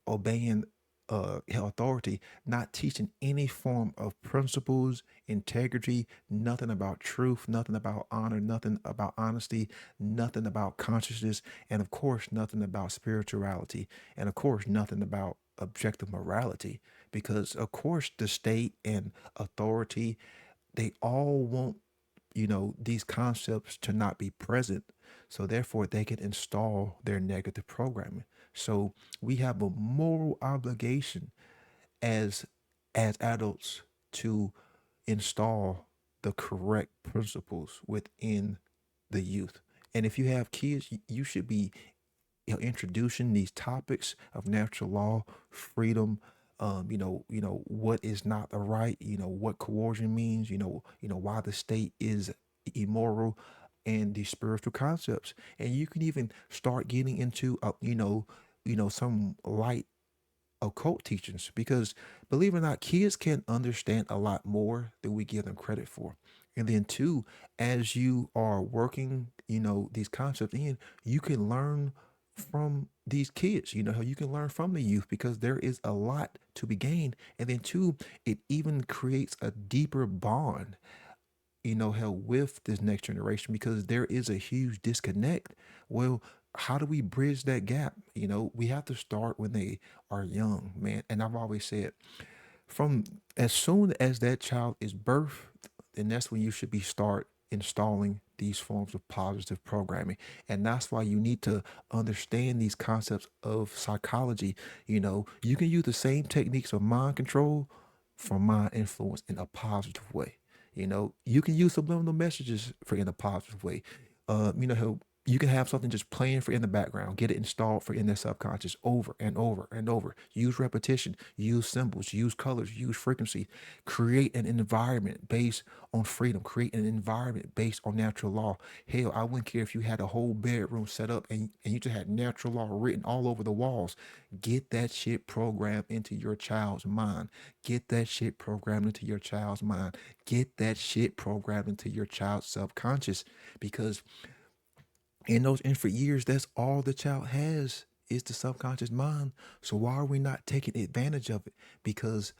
obeying authority, not teaching any form of principles, integrity, nothing about truth, nothing about honor, nothing about honesty, nothing about consciousness, and of course, nothing about spirituality, and of course, nothing about objective morality. Because of course, the state and authority, they all want these concepts to not be present, so therefore they can install their negative programming. So we have a moral obligation as adults to install the correct principles within the youth. And if you have kids, you should be, introducing these topics of natural law, freedom, what is not the right, what coercion means, why the state is immoral, and these spiritual concepts. And you can even start getting into, some light occult teachings, because believe it or not, kids can understand a lot more than we give them credit for. And then two, as you are working, these concepts in, you can learn from these kids, how you can learn from the youth, because there is a lot to be gained. And then two, it even creates a deeper bond, hell, with this next generation, because there is a huge disconnect. Well, how do we bridge that gap? We have to start when they are young, man. And I've always said, from as soon as that child is birthed, then that's when you should be start installing these forms of positive programming. And that's why you need to understand these concepts of psychology. You can use the same techniques of mind control for mind influence in a positive way. You can use subliminal messages for in a positive way. How you can have something just playing for in the background, get it installed for in their subconscious over and over and over. Use repetition, use symbols, use colors, use frequency. Create an environment based on freedom. Create an environment based on natural law. Hell, I wouldn't care if you had a whole bedroom set up and you just had natural law written all over the walls. Get that shit programmed into your child's mind. Get that shit programmed into your child's mind. Get that shit programmed into your child's subconscious, because and for years, that's all the child has is the subconscious mind. So why are we not taking advantage of it? Because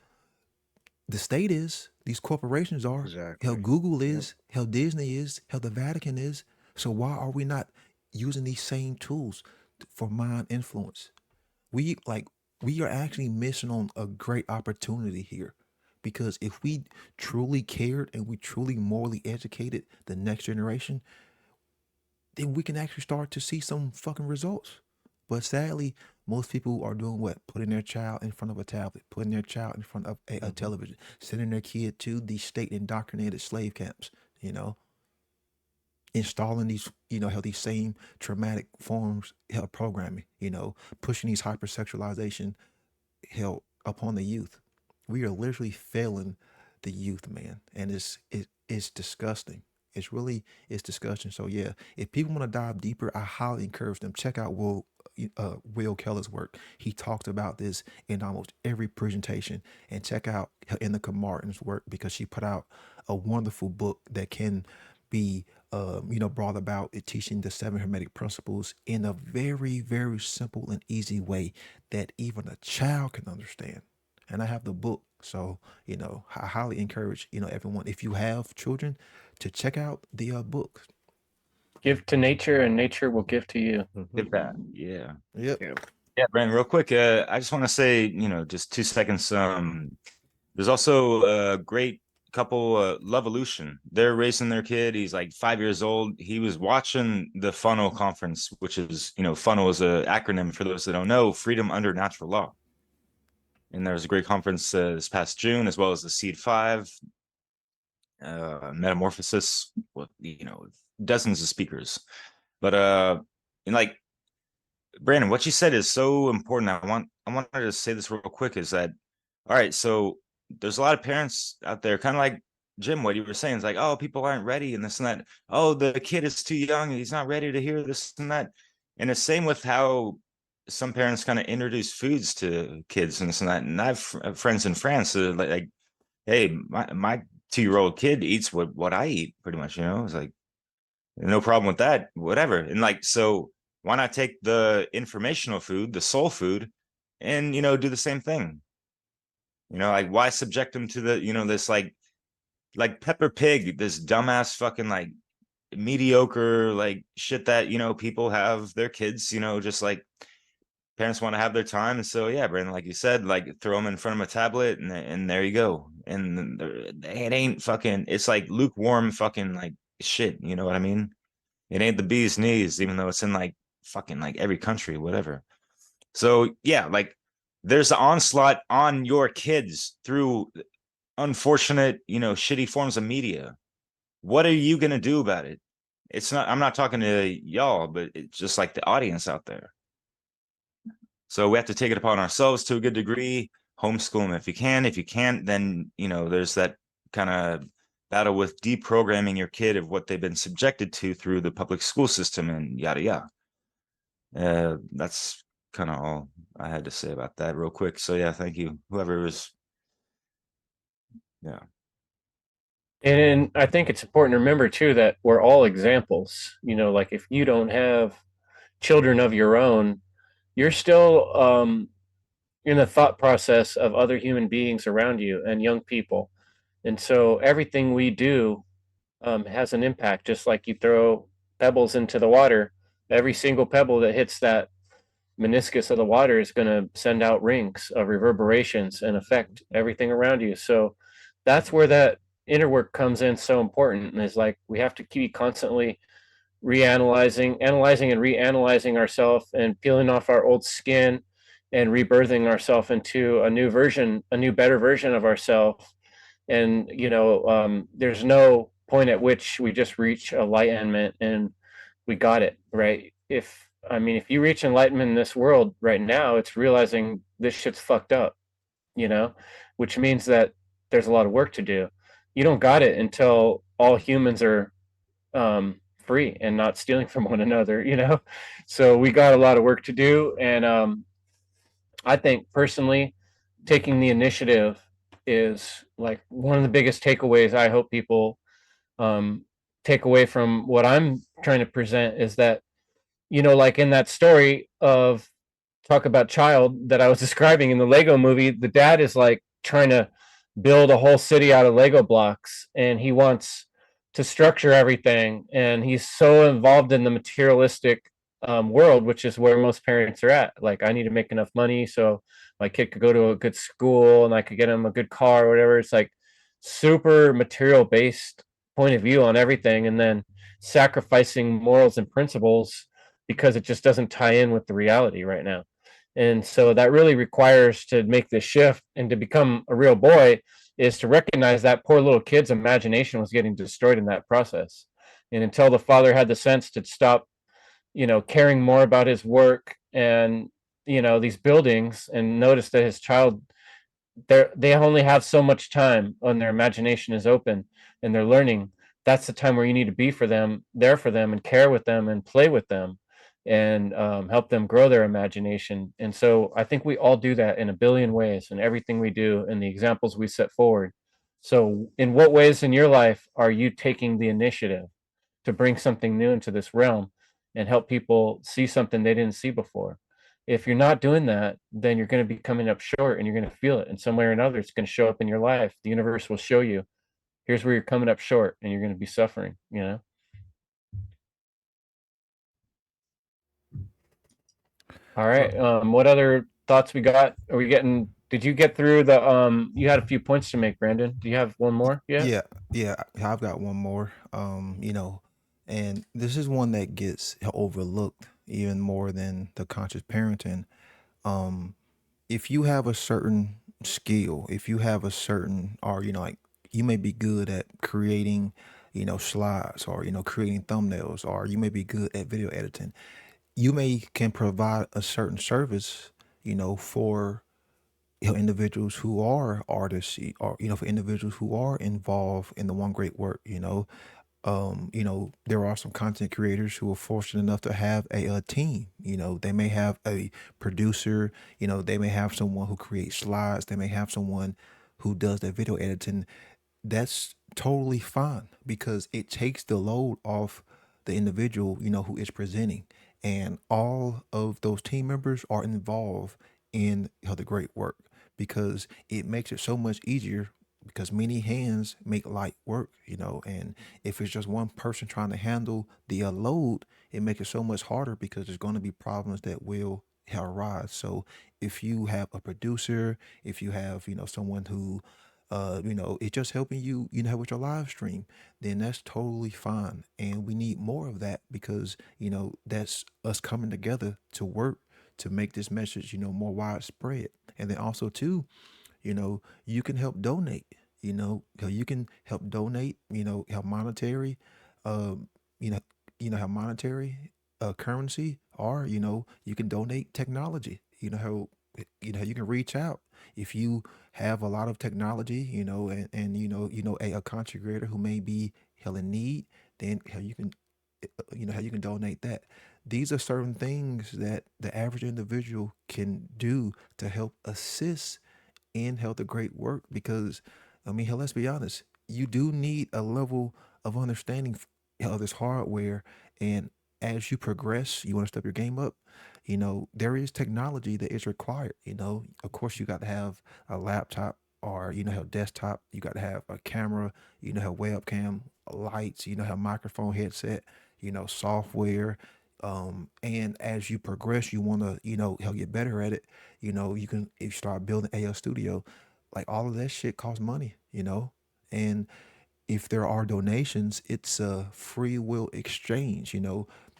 the state is, these corporations are, Exactly. how Google is, how Disney is, how the Vatican is. So why are we not using these same tools for mind influence? We are actually missing on a great opportunity here. Because if we truly cared and we truly morally educated the next generation, then we can actually start to see some fucking results. But sadly, most people are doing what? Putting their child in front of a tablet, putting their child in front of a television, sending their kid to these state indoctrinated slave camps, installing these, how these same traumatic forms of programming, pushing these hypersexualization held upon the youth. We are literally failing the youth, man. And it's disgusting. It's disgusting. So yeah, if people want to dive deeper, I highly encourage them. Check out Will Keller's work. He talked about this in almost every presentation. And check out Indica Martin's work, because she put out a wonderful book that can be brought about it, teaching the 7 hermetic principles in a very, very simple and easy way that even a child can understand. And I have the book. So, I highly encourage, everyone, if you have children, to check out the book. Give to nature and nature will give to you. Get that. Yeah. Yep. Yeah, Brandon, real quick. I just want to say, just 2 seconds. There's also a great couple, Loveolution. They're raising their kid. He's like 5 years old. He was watching the Funnel conference, which is, Funnel is an acronym, for those that don't know, Freedom Under Natural Law. And there was a great conference this past June, as well as the Seed 5, Metamorphosis, dozens of speakers. But and like Brandon, what you said is so important. I wanted to say this real quick, is that, all right, so there's a lot of parents out there, kind of like Jim, what you were saying, is like, oh, people aren't ready and this and that. Oh, the kid is too young, he's not ready to hear this and that. And the same with how some parents kind of introduce foods to kids and this and that. And I have friends in France like, hey, my 2-year-old kid eats what I eat, pretty much. It's like, no problem with that, whatever. And like, so why not take the informational food, the soul food, and do the same thing? Like, why subject them to the this like Pepper Pig, this dumbass fucking like mediocre like shit that people have their kids, just like parents want to have their time. And so yeah, Brandon, like you said, like throw them in front of a tablet and there you go. And it ain't fucking, it's like lukewarm fucking like shit, you know what I mean? It ain't the bee's knees, even though it's in like fucking like every country, whatever. So yeah, like there's the onslaught on your kids through unfortunate, shitty forms of media. What are you going to do about it? I'm not talking to y'all, but it's just like the audience out there. So we have to take it upon ourselves to a good degree, homeschool them if you can. If you can't, then, there's that kind of battle with deprogramming your kid of what they've been subjected to through the public school system and yada, yada. That's kind of all I had to say about that real quick. So yeah, thank you. Whoever was, yeah. And I think it's important to remember too that we're all examples. Like if you don't have children of your own, you're still in the thought process of other human beings around you and young people. And so everything we do has an impact, just like you throw pebbles into the water. Every single pebble that hits that meniscus of the water is going to send out rings of reverberations and affect everything around you. So that's where that inner work comes in so important. And is like we have to keep constantly analyzing and reanalyzing ourselves and peeling off our old skin and rebirthing ourselves into a new version, a new better version of ourselves. And there's no point at which we just reach enlightenment and we got it right. If you reach enlightenment in this world right now, it's realizing this shit's fucked up, which means that there's a lot of work to do. You don't got it until all humans are free and not stealing from one another. So we got a lot of work to do. And I think personally, taking the initiative is like one of the biggest takeaways I hope people take away from what I'm trying to present is that, like in that story of talk about child that I was describing in the Lego movie, the dad is like trying to build a whole city out of Lego blocks and he wants to structure everything. And he's so involved in the materialistic world, which is where most parents are at. Like, I need to make enough money so my kid could go to a good school and I could get him a good car or whatever. It's like super material based point of view on everything. And then sacrificing morals and principles because it just doesn't tie in with the reality right now. And so that really requires to make this shift and to become a real boy is to recognize that poor little kid's imagination was getting destroyed in that process. And until the father had the sense to stop, caring more about his work and, these buildings and notice that his child, they only have so much time when their imagination is open and they're learning. That's the time where you need to be for them, there for them and care with them and play with them and help them grow their imagination. And so I think we all do that in a billion ways in everything we do and the examples we set forward. So in what ways in your life are you taking the initiative to bring something new into this realm and help people see something they didn't see before? If you're not doing that, then you're going to be coming up short and you're going to feel it in some way or another. It's going to show up in your life. The universe will show you, here's where you're coming up short and you're going to be suffering. All right. What other thoughts we got? Are we getting? Did you get through the? You had a few points to make, Brandon. Do you have one more? Yeah. Yeah, I've got one more. And this is one that gets overlooked even more than the conscious parenting. Um, if you have a certain skill, if you have a certain, or like you may be good at creating, slides, or creating thumbnails, or you may be good at video editing. You may can provide a certain service, for individuals who are artists, or for individuals who are involved in the one great work. There are some content creators who are fortunate enough to have a team. They may have a producer. They may have someone who creates slides. They may have someone who does their video editing. That's totally fine because it takes the load off the individual, who is presenting. And all of those team members are involved in the great work because it makes it so much easier because many hands make light work, and if it's just one person trying to handle the load, it makes it so much harder because there's going to be problems that will arise. So if you have a producer, if you have, someone who it's just helping you, with your live stream, then that's totally fine. And we need more of that because, that's us coming together to work to make this message, more widespread. And then also too, you can help donate. how you can help donate, how monetary, um, you know, how monetary currency, or you can donate technology. How you can reach out if you have a lot of technology, and a content creator who may be hell in need, then how you can how you can donate that. These are certain things that the average individual can do to help assist in hell the great work, because I mean, hell, let's be honest, you do need a level of understanding of this hardware. And as you progress, you want to step your game up, there is technology that is required. Of course, you got to have a laptop, or have desktop, you got to have a camera, have webcam, lights, have microphone headset, software. And as you progress, you want to, help get better at it. You can, if you start building AL Studio, like all of that shit costs money, and if there are donations, it's a free will exchange.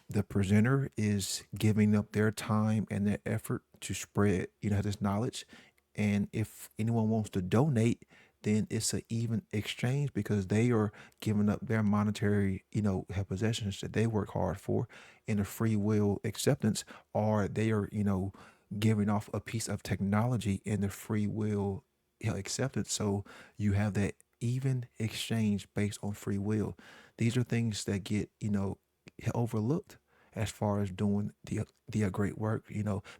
The presenter is giving up their time and their effort to spread, this knowledge. And if anyone wants to donate, then it's an even exchange, because they are giving up their monetary, possessions that they work hard for in a free will acceptance, or they are, giving off a piece of technology in the free will acceptance. So you have that even exchange based on free will. These are things that get, overlooked as far as doing the great work,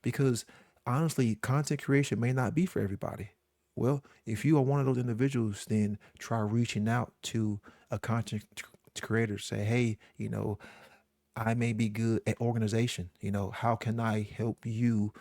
because honestly, content creation may not be for everybody. Well, if you are one of those individuals, then try reaching out to a creator. Say, hey, I may be good at organization. How can I help you,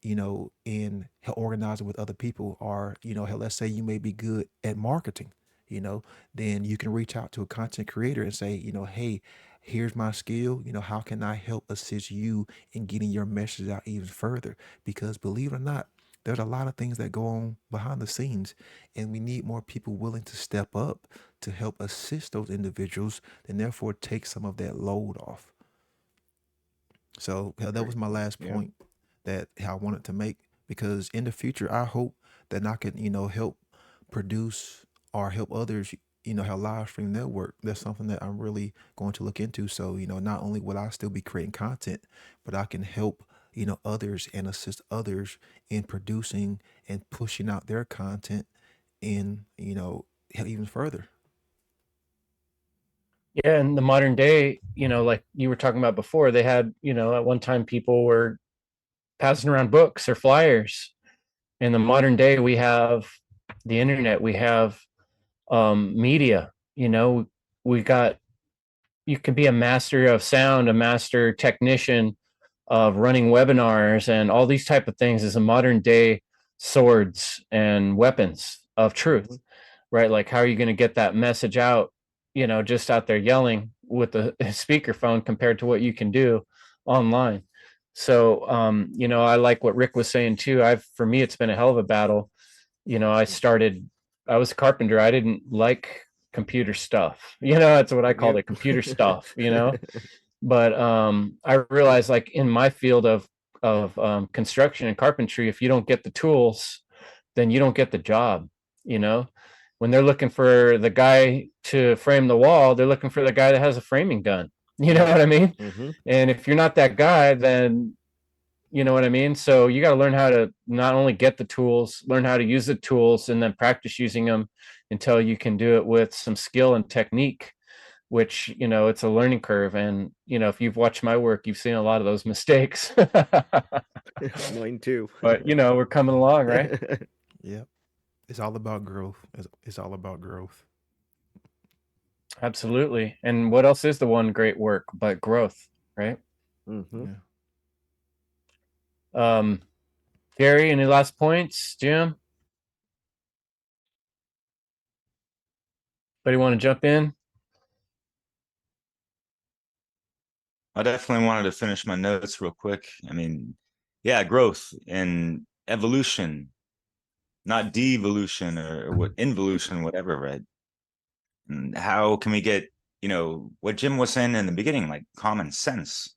in organizing with other people? Or, hell, let's say you may be good at marketing, then you can reach out to a content creator and say, hey, here's my skill. How can I help assist you in getting your message out even further? Because believe it or not, there's a lot of things that go on behind the scenes, and we need more people willing to step up to help assist those individuals, and therefore take some of that load off. So that was my last Yeah. point that I wanted to make, because in the future, I hope that I can, help produce or help others, help live stream their work. That's something that I'm really going to look into. So, not only will I still be creating content, but I can help, others and assist others in producing and pushing out their content in, even further. Yeah, in the modern day, like you were talking about before, they had, at one time people were passing around books or flyers. In the modern day, we have the internet, we have media. We got, you can be a master of sound, a master technician of running webinars, and all these type of things is a modern day swords and weapons of truth, right? Like, how are you going to get that message out, just out there yelling with a speakerphone compared to what you can do online? So, I like what Rick was saying too. For me, it's been a hell of a battle. I was a carpenter. I didn't like computer stuff. That's what I called Yep. it, computer stuff, But I realized, like, in my field of construction and carpentry, if you don't get the tools, then you don't get the job. When they're looking for the guy to frame the wall, they're looking for the guy that has a framing gun. You know what I mean? Mm-hmm. And if you're not that guy, then you know what I mean? So you got to learn how to not only get the tools, learn how to use the tools, and then practice using them until you can do it with some skill and technique, which, it's a learning curve. And, if you've watched my work, you've seen a lot of those mistakes. Mine too. But, we're coming along, right? Yep. It's all about growth. It's all about growth. Absolutely. And what else is the one great work but growth, right? Mm-hmm. Yeah. Gary, any last points? Jim? Anybody want to jump in? I definitely wanted to finish my notes real quick. I mean, yeah, growth and evolution, not devolution or what involution, whatever, right? And how can we get, what Jim was saying in the beginning, like common sense,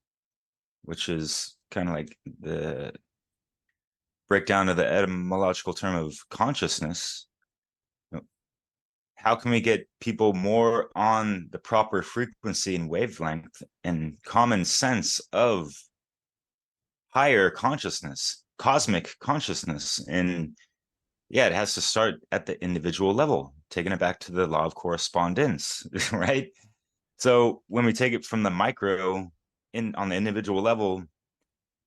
which is kind of like the breakdown of the etymological term of consciousness. how can we get people more on the proper frequency and wavelength and common sense of higher consciousness, cosmic consciousness? And yeah, it has to start at the individual level, taking it back to the law of correspondence, right? So when we take it from the micro on the individual level,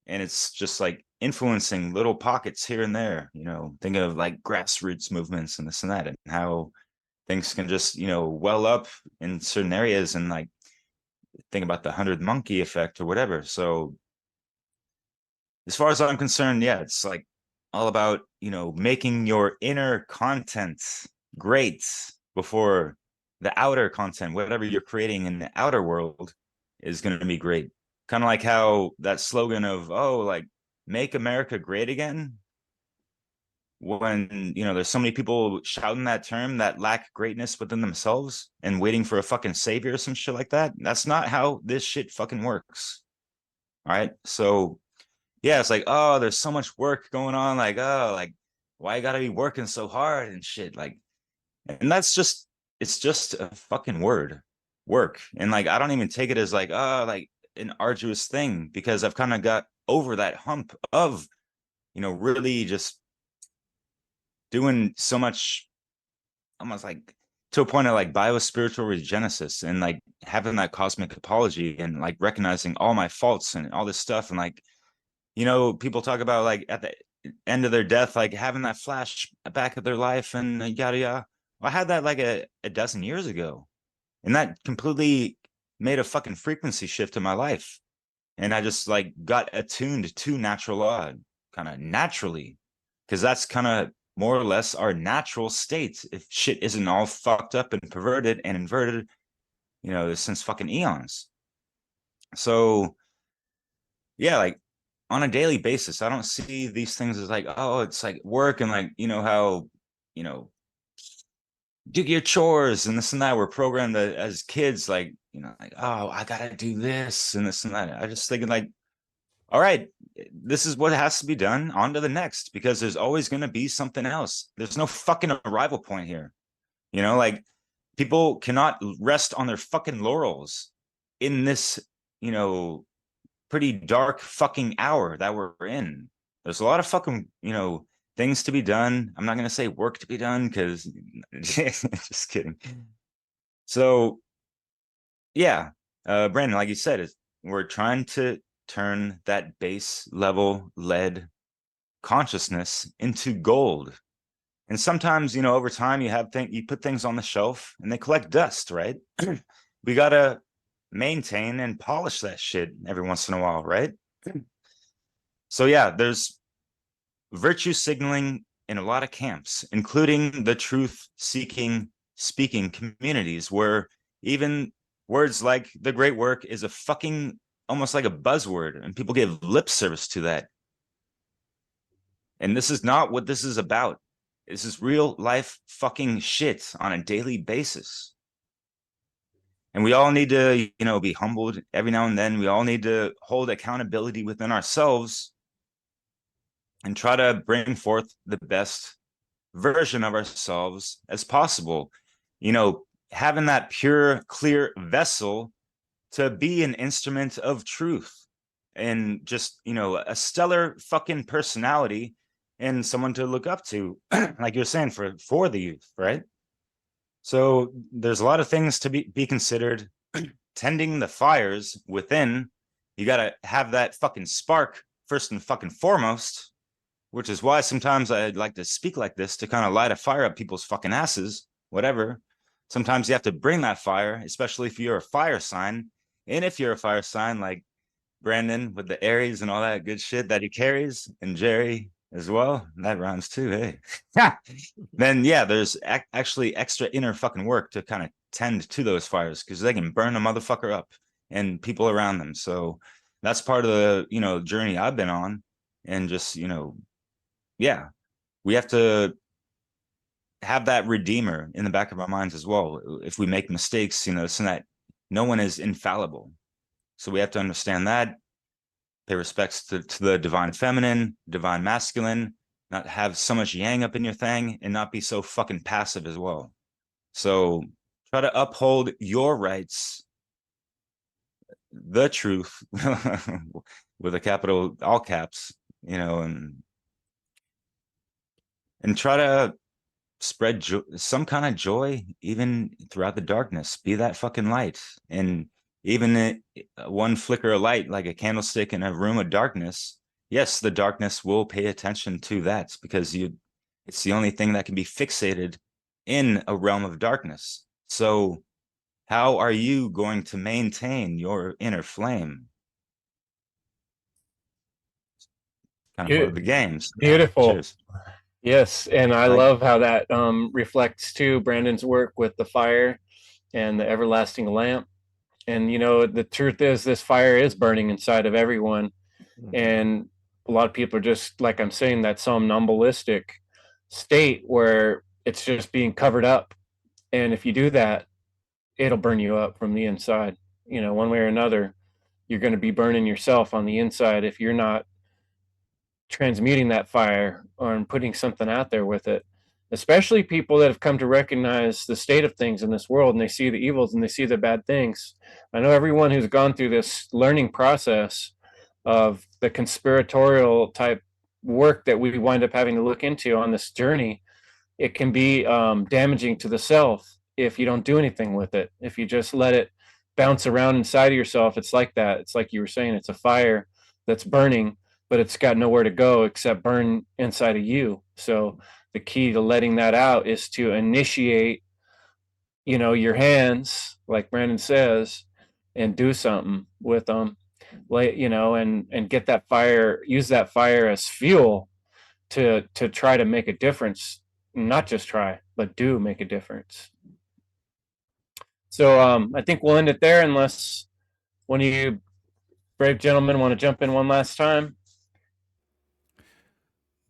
and it's just like influencing little pockets here and there, think of like grassroots movements and this and that, and how things can just, well up in certain areas, and like think about the 100 monkey effect or whatever. So as far as I'm concerned, yeah, it's like all about, making your inner content great before the outer content, whatever you're creating in the outer world, is going to be great. Kind of like how that slogan of, like, make America great again, when there's so many people shouting that term that lack greatness within themselves and waiting for a fucking savior or some shit like that. That's not how this shit fucking works. All right. So yeah, it's like, oh, there's so much work going on, like, oh, like, why you gotta be working so hard and shit, like, and it's just a fucking word, work. And like, I don't even take it as like, oh, like an arduous thing, because I've kind of got over that hump of really just doing so much, almost like to a point of like biospiritual regenesis, and like having that cosmic apology, and like recognizing all my faults and all this stuff. And like, people talk about like at the end of their death, like having that flash back of their life and yada yada. Well, I had that like a dozen years ago, and that completely made a fucking frequency shift in my life. And I just like got attuned to natural law kind of naturally, because that's kind of more or less our natural state if shit isn't all fucked up and perverted and inverted, since fucking eons. So yeah, like on a daily basis, I don't see these things as like, oh, it's like work, and like, how, do your chores and this and that. We're programmed as kids, like, like, oh, I gotta do this and this and that. I just thinking like, all right, this is what has to be done, on to the next, because there's always going to be something else. There's no fucking arrival point here. Like, people cannot rest on their fucking laurels in this, pretty dark fucking hour that we're in. There's a lot of fucking, things to be done. I'm not going to say work to be done, because just kidding. So yeah, Brandon, like you said, we're trying to turn that base level lead consciousness into gold. And sometimes, over time, you put things on the shelf and they collect dust, right? We gotta maintain and polish that shit every once in a while, right? So yeah, there's virtue signaling in a lot of camps, including the truth seeking speaking communities, where even words like the great work is a fucking almost like a buzzword, and people give lip service to that. And this is not what this is about. This is real life fucking shit on a daily basis. And we all need to, be humbled every now and then. We all need to hold accountability within ourselves and try to bring forth the best version of ourselves as possible. Having that pure, clear vessel to be an instrument of truth, and just, a stellar fucking personality and someone to look up to, like you're saying, for the youth, right? So there's a lot of things to be considered. Tending the fires within, you got to have that fucking spark first and fucking foremost, which is why sometimes I'd like to speak like this, to kind of light a fire up people's fucking asses, whatever. Sometimes you have to bring that fire, especially if you're a fire sign. And if you're a fire sign like Brandon with the Aries and all that good shit that he carries, and Jerry as well, that rhymes too, hey. Then yeah, there's actually extra inner fucking work to kind of tend to those fires, because they can burn a motherfucker up and people around them. So that's part of the journey I've been on. And just yeah, we have to have that redeemer in the back of our minds as well. If we make mistakes, so that no one is infallible. So we have to understand that, pay respects to the divine feminine, divine masculine, not have so much yang up in your thing, and not be so fucking passive as well. So try to uphold your rights, the truth, with a capital, all caps, and try to spread some kind of joy even throughout the darkness. Be that fucking light. And even one flicker of light, like a candlestick in a room of darkness, yes, the darkness will pay attention to that, because it's the only thing that can be fixated in a realm of darkness. So how are you going to maintain your inner flame? Kind of part of the games. Beautiful. Cheers. Yes, and I Thank you. love how that reflects too Brandon's work with the fire and the everlasting lamp. And the truth is, this fire is burning inside of everyone, and a lot of people are just, like I'm saying, that somnambulistic state where it's just being covered up. And if you do that, it'll burn you up from the inside. One way or another, you're going to be burning yourself on the inside if you're not transmuting that fire or putting something out there with it. Especially people that have come to recognize the state of things in this world, and they see the evils and they see the bad things. I know everyone who's gone through this learning process of the conspiratorial type work that we wind up having to look into on this journey, it can be damaging to the self if you don't do anything with it. If you just let it bounce around inside of yourself, it's like that. It's like you were saying, it's a fire that's burning, but it's got nowhere to go except burn inside of you. So the key to letting that out is to initiate, your hands, like Brandon says, and do something with them, and get that fire, use that fire as fuel to try to make a difference. Not just try, but do make a difference. So I think we'll end it there, unless one of you brave gentlemen want to jump in one last time.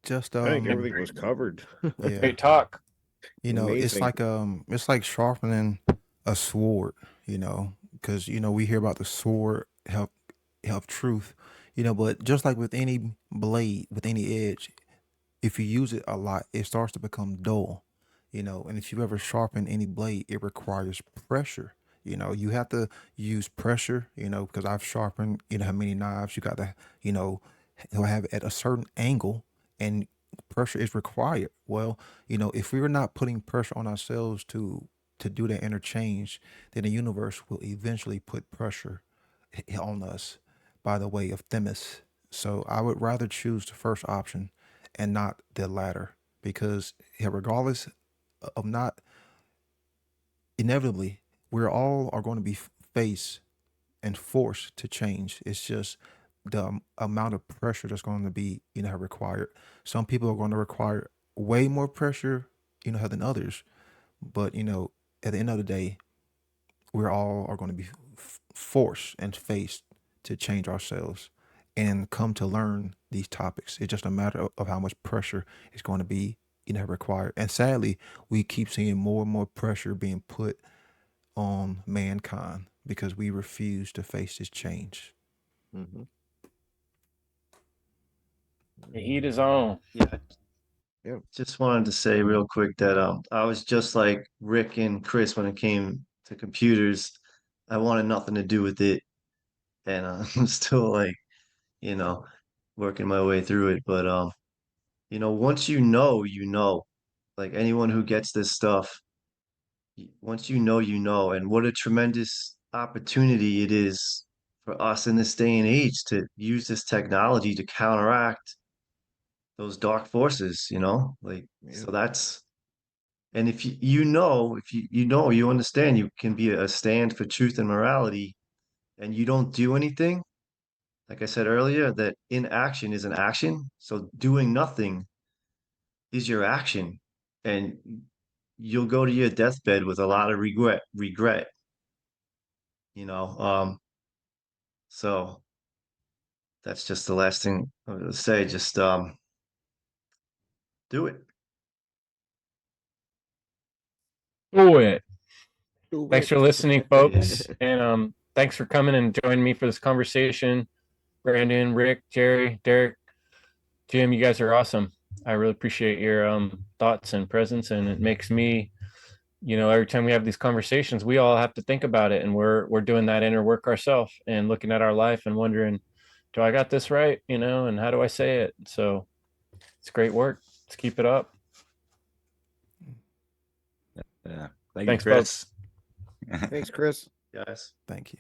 Just I think everything was covered. yeah. Great talk. Amazing. It's like sharpening a sword, because we hear about the sword help truth, but just like with any blade, with any edge, if you use it a lot, it starts to become dull, and if you ever sharpen any blade, it requires pressure. You have to use pressure, because I've sharpened, how many knives you got to, have it at a certain angle, and pressure is required. Well, if we were not putting pressure on ourselves to do that interchange, then the universe will eventually put pressure on us by the way of Themis. So I would rather choose the first option and not the latter, because regardless of not, inevitably, we're all are going to be faced and forced to change. It's just the amount of pressure that's going to be, required. Some people are going to require way more pressure, than others. But, at the end of the day, we're all are going to be forced and faced to change ourselves and come to learn these topics. It's just a matter of how much pressure is going to be, required. And sadly, we keep seeing more and more pressure being put on mankind because we refuse to face this change. Mm-hmm. The heat is on. Yeah. Just wanted to say real quick that I was just like Rick and Kris when it came to computers. I wanted nothing to do with it, and I'm still like, you know, working my way through it. But once you know. Like anyone who gets this stuff, once you know, and what a tremendous opportunity it is for us in this day and age to use this technology to counteract those dark forces, like Yeah. so that's and if you understand you can be a stand for truth and morality and you don't do anything, like I said earlier, that inaction is an action. So doing nothing is your action. And you'll go to your deathbed with a lot of regret, you know. So that's just the last thing I'm gonna say. Just do it. Do it. Do Thanks it. for listening, folks. And thanks for coming and joining me for this conversation. Brandon, Rick, Jerry, Derek, Jim, you guys are awesome. I really appreciate your thoughts and presence, and it makes me you know, every time we have these conversations, we all have to think about it, and we're doing that inner work ourselves and looking at our life and wondering, do I got this right? You know, and how do I say it? So it's great work. Let's keep it up. Yeah. Thank Thanks, you, Kris. Thanks, Kris. Guys. Thank you.